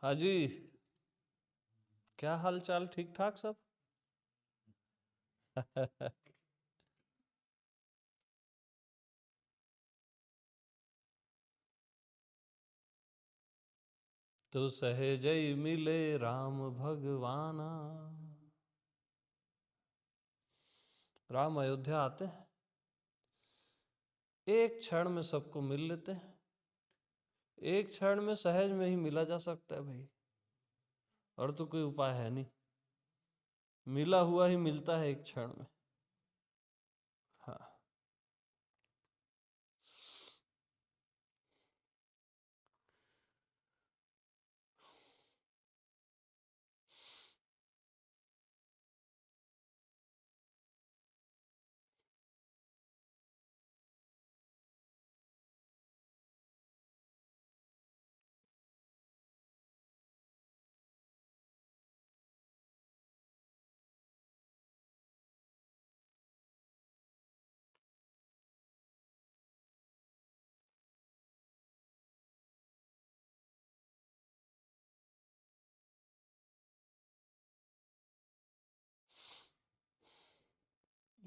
हाँ जी, क्या हाल चाल, ठीक ठाक सब। तो सहजई मिले राम भगवाना। राम अयोध्या आते हैं, एक क्षण में सबको मिल लेते हैं। एक क्षण में सहज में ही मिला जा सकता है भाई, और तो कोई उपाय है नहीं। मिला हुआ ही मिलता है एक क्षण में। हाँ।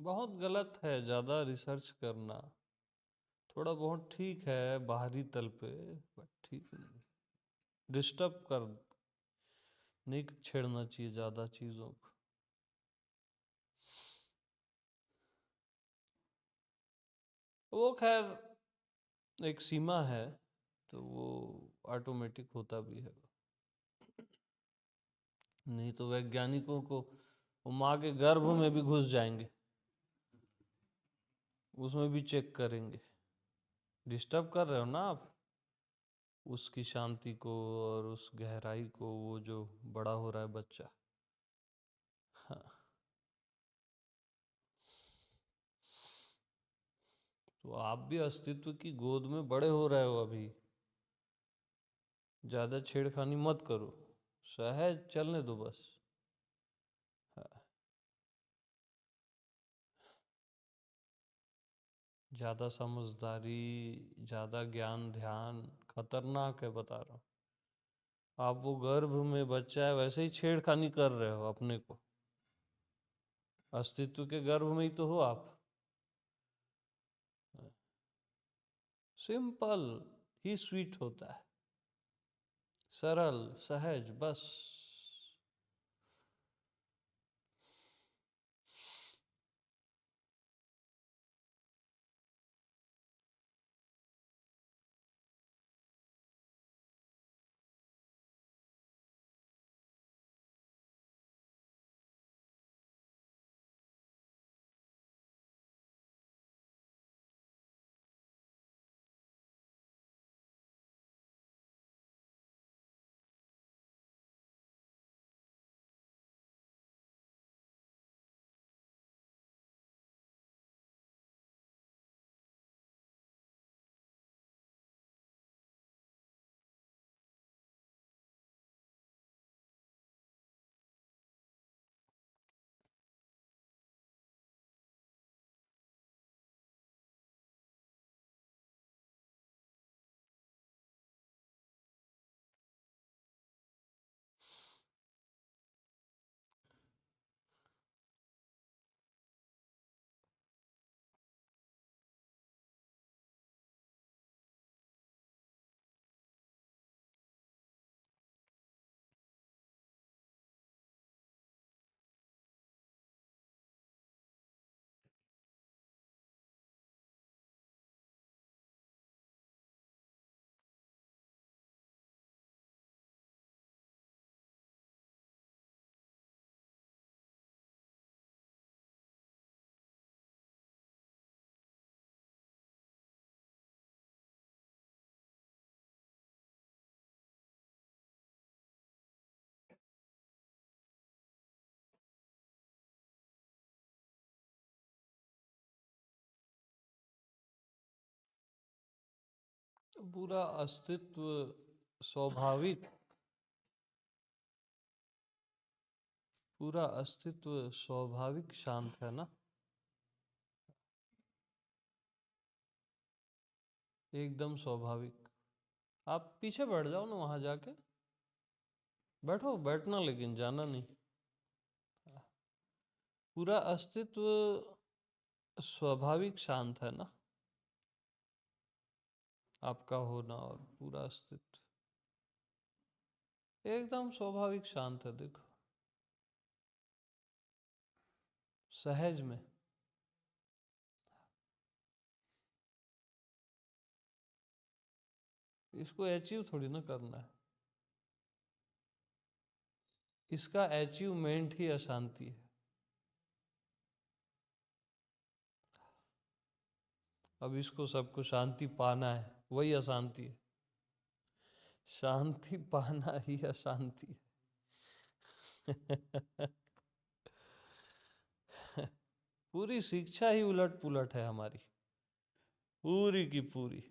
बहुत गलत है ज़्यादा रिसर्च करना। थोड़ा बहुत ठीक है बाहरी तल पे, बट ठीक नहीं। डिस्टर्ब कर नहीं छेड़ना चाहिए ज़्यादा चीज़ों को। वो खैर एक सीमा है, तो वो ऑटोमेटिक होता भी है। नहीं तो वैज्ञानिकों को वो माँ के गर्भ में भी घुस जाएंगे, उसमें भी चेक करेंगे। डिस्टर्ब कर रहे हो ना आप उसकी शांति को और उस गहराई को, वो जो बड़ा हो रहा है बच्चा। हाँ, तो आप भी अस्तित्व की गोद में बड़े हो रहे हो अभी। ज़्यादा छेड़खानी मत करो, सहज चलने दो बस। हाँ, ज़्यादा समझदारी, ज़्यादा ज्ञान ध्यान खतरनाक है, बता रहा हूँ। आप वो गर्भ में बच्चा है वैसे ही छेड़खानी कर रहे हो अपने को। अस्तित्व के गर्भ में ही तो हो आप। सिंपल ही स्वीट होता है, सरल सहज बस। पूरा अस्तित्व स्वाभाविक, पूरा अस्तित्व स्वाभाविक शांत है ना। एकदम स्वाभाविक। आप पीछे बैठ जाओ ना वहां जाके, बैठो बैठना, लेकिन जाना नहीं। पूरा अस्तित्व स्वाभाविक शांत है ना, आपका होना और पूरा अस्तित्व एकदम स्वाभाविक शांत है। देखो सहज में। इसको अचीव थोड़ी ना करना है, इसका अचीवमेंट ही अशांति है। अब इसको सबको शांति पाना है, वही अशांति है। शांति पाना ही अशांति है। पूरी शिक्षा ही उलट पुलट है हमारी, पूरी की पूरी।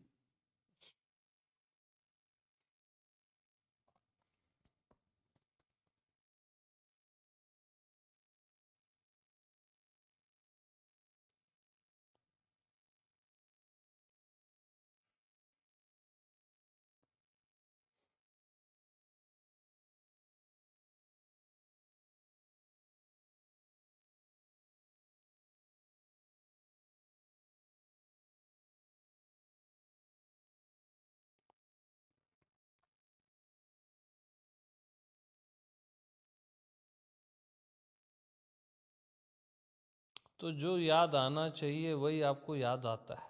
तो जो याद आना चाहिए वही आपको याद आता है,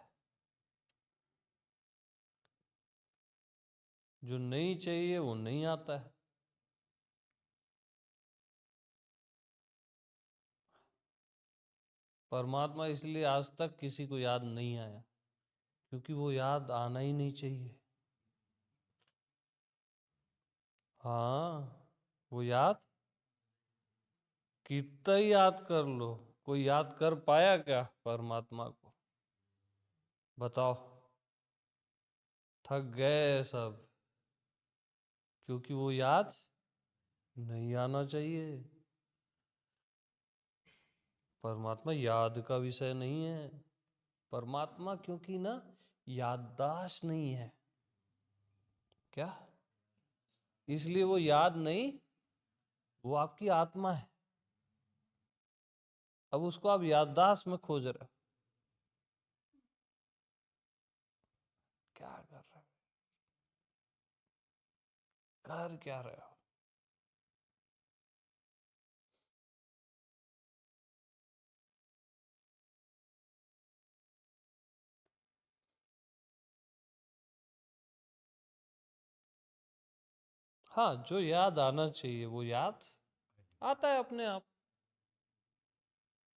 जो नहीं चाहिए वो नहीं आता है। परमात्मा इसलिए आज तक किसी को याद नहीं आया, क्योंकि वो याद आना ही नहीं चाहिए। हाँ, वो याद कितना ही याद कर लो, कोई याद कर पाया क्या परमात्मा को? बताओ। थक गए सब, क्योंकि वो याद नहीं आना चाहिए। परमात्मा याद का विषय नहीं है। परमात्मा क्योंकि ना याददाश्त नहीं है क्या, इसलिए वो याद नहीं, वो आपकी आत्मा है। अब उसको आप याददाश्त में खोज रहे हो, क्या कर रहे हो, कर क्या रहे हो? हाँ, जो याद आना चाहिए वो याद आता है अपने आप।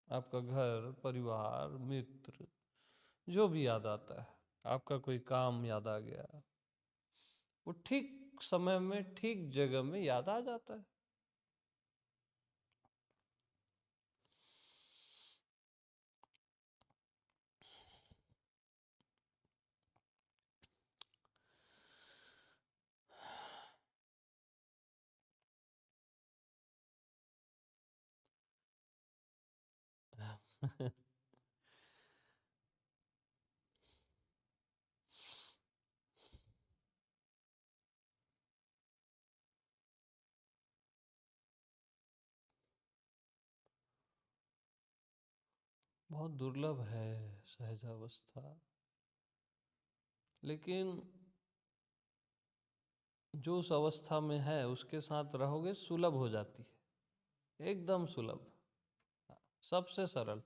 आपका घर, परिवार, मित्र, जो भी याद आता है, आपका कोई काम याद आ गया, वो ठीक समय में ठीक जगह में याद आ जाता है। बहुत दुर्लभ है सहजावस्था, लेकिन जो उस अवस्था में है उसके साथ रहोगे सुलभ हो जाती है, एकदम सुलभ, सबसे सरल।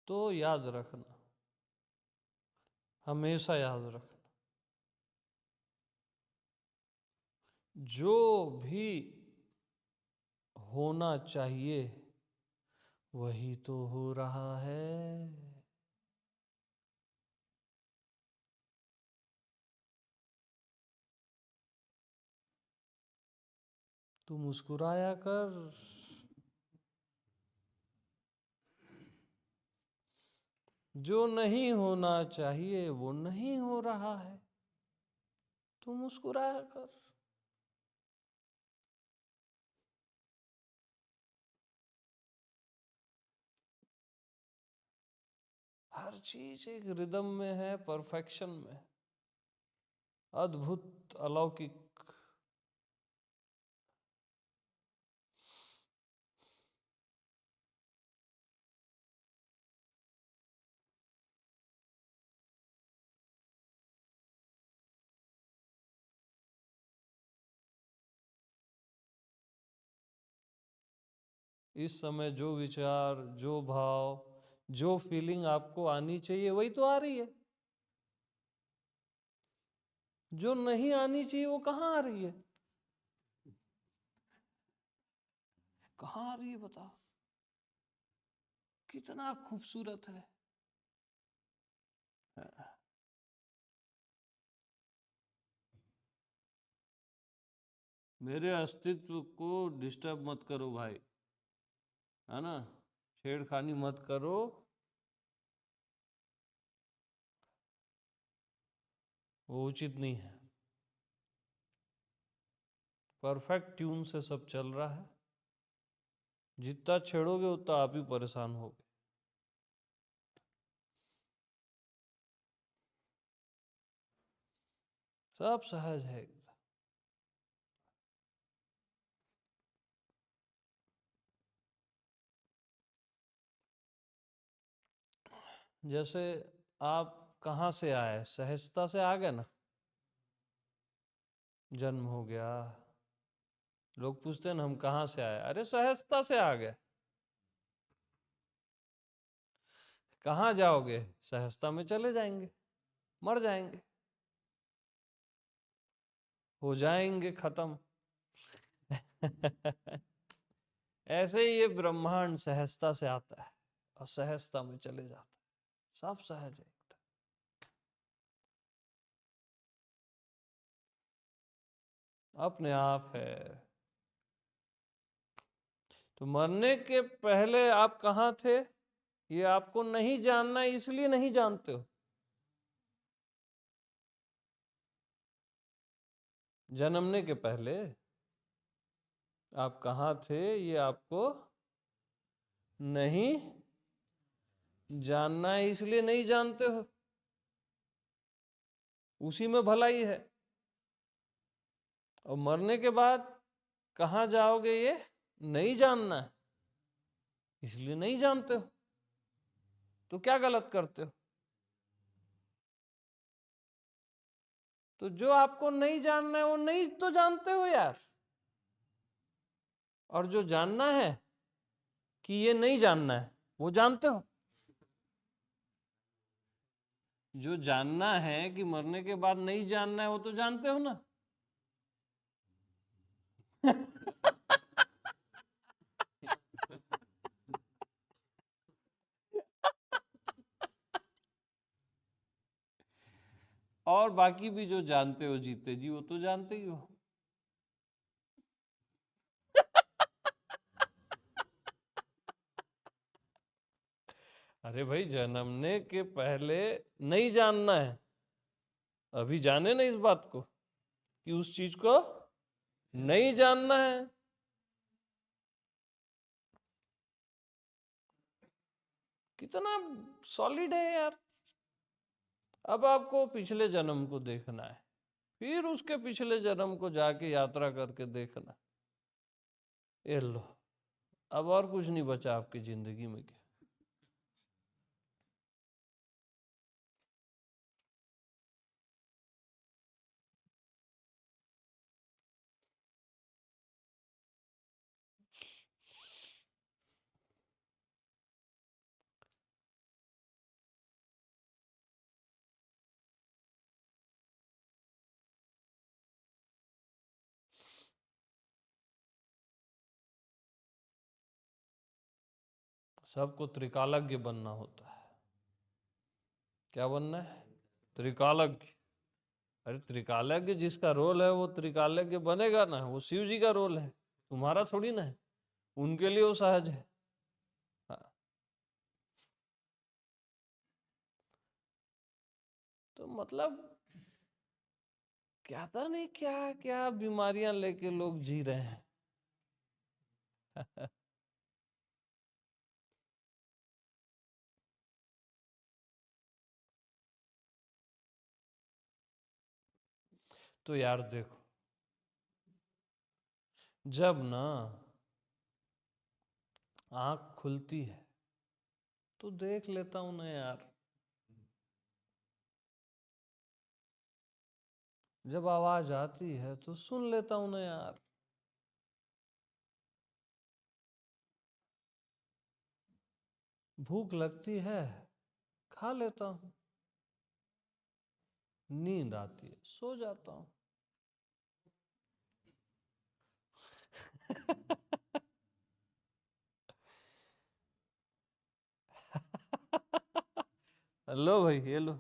तो याद रखना, हमेशा याद रखना, जो भी होना चाहिए वही तो हो रहा है। तू मुस्कुराया कर, जो नहीं होना चाहिए वो नहीं हो रहा है, तू मुस्कुराया कर। हर चीज एक रिदम में है, परफेक्शन में, अद्भुत, अलौकिक। इस समय जो विचार, जो भाव, जो फीलिंग आपको आनी चाहिए वही तो आ रही है। जो नहीं आनी चाहिए वो कहाँ आ रही है? कहाँ आ रही है बता? कितना खूबसूरत है। मेरे अस्तित्व को डिस्टर्ब मत करो भाई, है ना, छेड़खानी मत करो। वो उचित नहीं है। परफेक्ट ट्यून से सब चल रहा है, जितना छेड़ोगे उतना आप ही परेशान होगे। सब सहज है एकदम। जैसे आप कहाँ से आए, सहजता से आ गए ना। जन्म हो गया, लोग पूछते हैं ना हम कहाँ से आए, अरे सहजता से आ गए। कहाँ जाओगे, सहजता में चले जाएंगे, मर जाएंगे, हो जाएंगे खत्म। ऐसे ही ये ब्रह्मांड सहजता से आता है और सहजता में चले जाता है। सब सहज है, अपने आप है। तो मरने के पहले आप कहाँ थे, ये आपको नहीं जानना, इसलिए नहीं जानते हो। जन्मने के पहले आप कहाँ थे, ये आपको नहीं जानना है, इसलिए नहीं जानते हो। उसी में भलाई है। और मरने के बाद कहाँ जाओगे, ये नहीं जानना है, इसलिए नहीं जानते हो। तो क्या गलत करते हो। तो जो आपको नहीं जानना है वो नहीं तो जानते हो यार। और जो जानना है कि ये नहीं जानना है, वो जानते हो। जो जानना है कि मरने के बाद नहीं जानना है, वो तो जानते हो ना। और बाकी भी जो जानते हो जीते जी, वो तो जानते ही हो। अरे भाई, जन्मने के पहले नहीं जानना है, अभी जाने ना इस बात को कि उस चीज को नहीं जानना है। कितना सॉलिड है यार। अब आपको पिछले जन्म को देखना है, फिर उसके पिछले जन्म को जाके यात्रा करके देखना। ये लो, अब और कुछ नहीं बचा आपकी जिंदगी में। क्या सबको त्रिकालज्ञ बनना होता है। क्या बनना है, त्रिकालज्ञ। अरे त्रिकालज्ञ जिसका रोल है वो त्रिकालज्ञ बनेगा ना, वो शिव जी का रोल है, तुम्हारा थोड़ी ना है। उनके लिए वो सहज है। हाँ। तो मतलब क्या था नहीं, क्या क्या बीमारियां लेके लोग जी रहे हैं। तो यार देखो, जब ना आंख खुलती है तो देख लेता हूं ना यार। जब आवाज आती है तो सुन लेता हूं ना यार। भूख लगती है, खा लेता हूं। नींद आती है, सो जाता हूं। लो भाई, ये लो।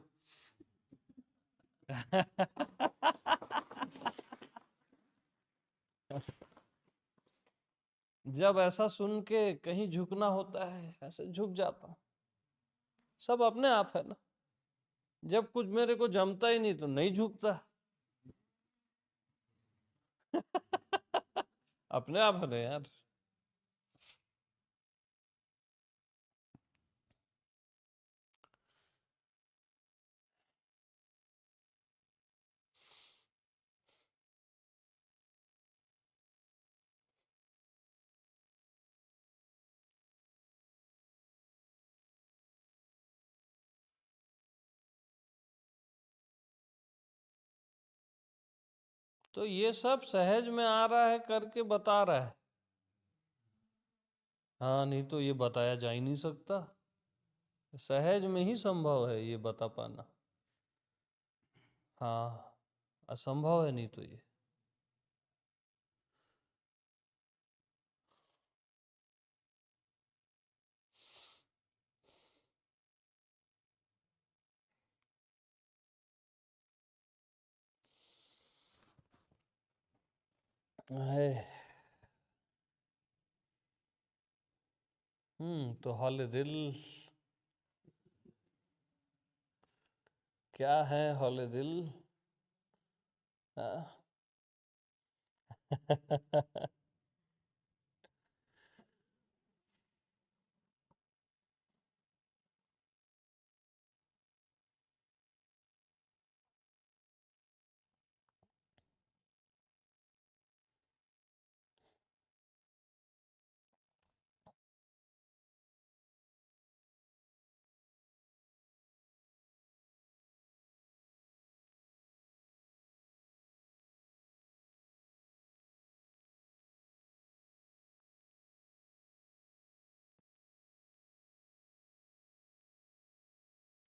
जब ऐसा सुन के कहीं झुकना होता है, ऐसे झुक जाता हूं। सब अपने आप है ना। जब कुछ मेरे को जमता ही नहीं तो नहीं झुकता। अपने आप है ना यार। तो ये सब सहज में आ रहा है करके बता रहा है। हाँ, नहीं तो ये बताया जा ही नहीं सकता। सहज में ही संभव है ये बता पाना। हाँ, असंभव है नहीं तो ये। है। तो हौले दिल। क्या है हौले दिल? हाँ।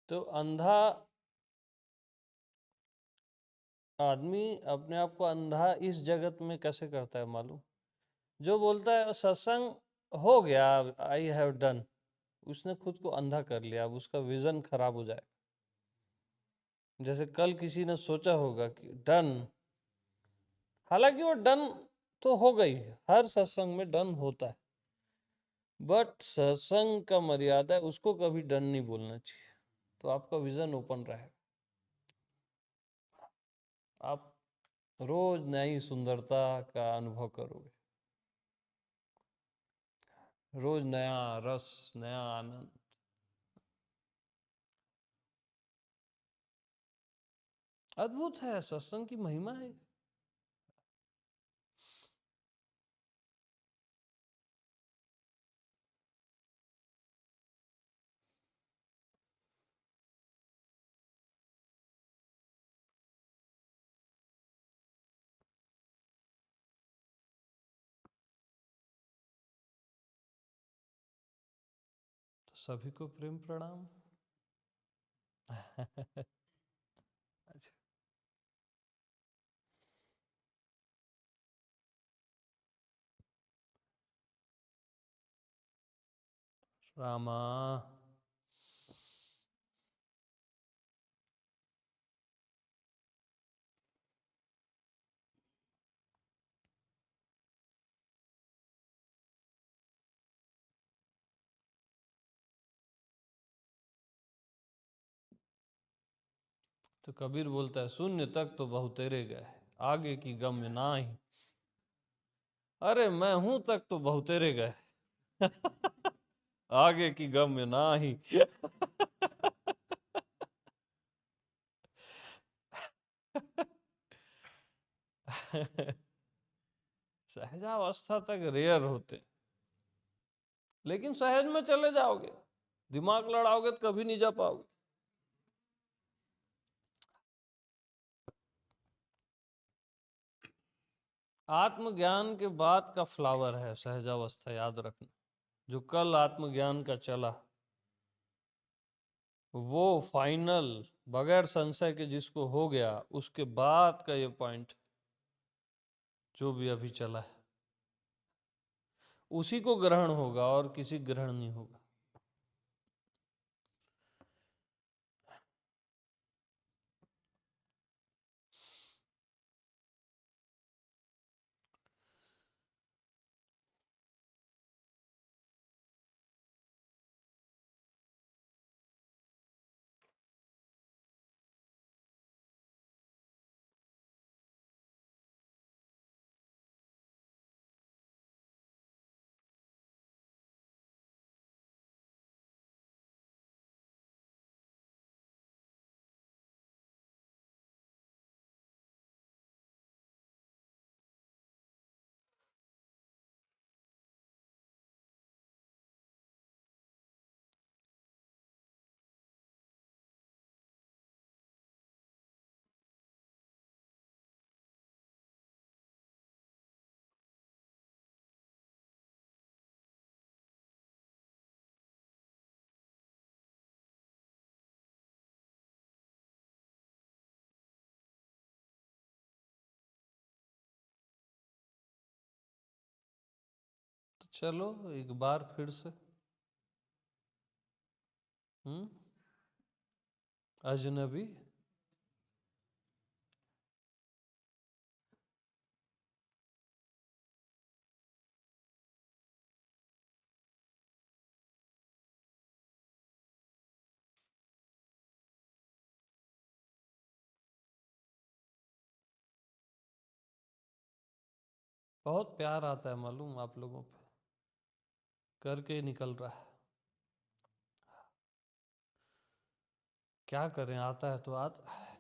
तो अंधा आदमी अपने आप को अंधा इस जगत में कैसे करता है मालूम? जो बोलता है सत्संग हो गया, आई हैव डन, उसने खुद को अंधा कर लिया। अब उसका विजन खराब हो जाए। जैसे कल किसी ने सोचा होगा कि डन, हालांकि वो डन तो हो गई, हर सत्संग में डन होता है, बट सत्संग का मर्यादा है, उसको कभी डन नहीं बोलना चाहिए। तो आपका विजन ओपन रहेगा। आप रोज नई सुंदरता का अनुभव करोगे, रोज नया रस, नया आनंद। अद्भुत है, सत्संग की महिमा है। तो सभी को प्रेम प्रणाम। अच्छा। रामा। तो कबीर बोलता है शून्य तक तो बहुतेरे गए, आगे की गम्य नाही। अरे मैं हूं तक तो बहुतेरे गए, आगे की गम्य नाही। सहजावस्था तक रेयर होते, लेकिन सहज में चले जाओगे, दिमाग लड़ाओगे तो कभी नहीं जा पाओगे। आत्मज्ञान के बाद का फ्लावर है सहजावस्था, याद रखना। जो कल आत्मज्ञान का चला, वो फाइनल, बगैर संशय के जिसको हो गया, उसके बाद का ये पॉइंट जो भी अभी चला है, उसी को ग्रहण होगा और किसी ग्रहण नहीं होगा। चलो एक बार फिर से। अजनबी। बहुत प्यार आता है मालूम आप लोगों पे, करके निकल रहा है। क्या करें, आता है तो आता है।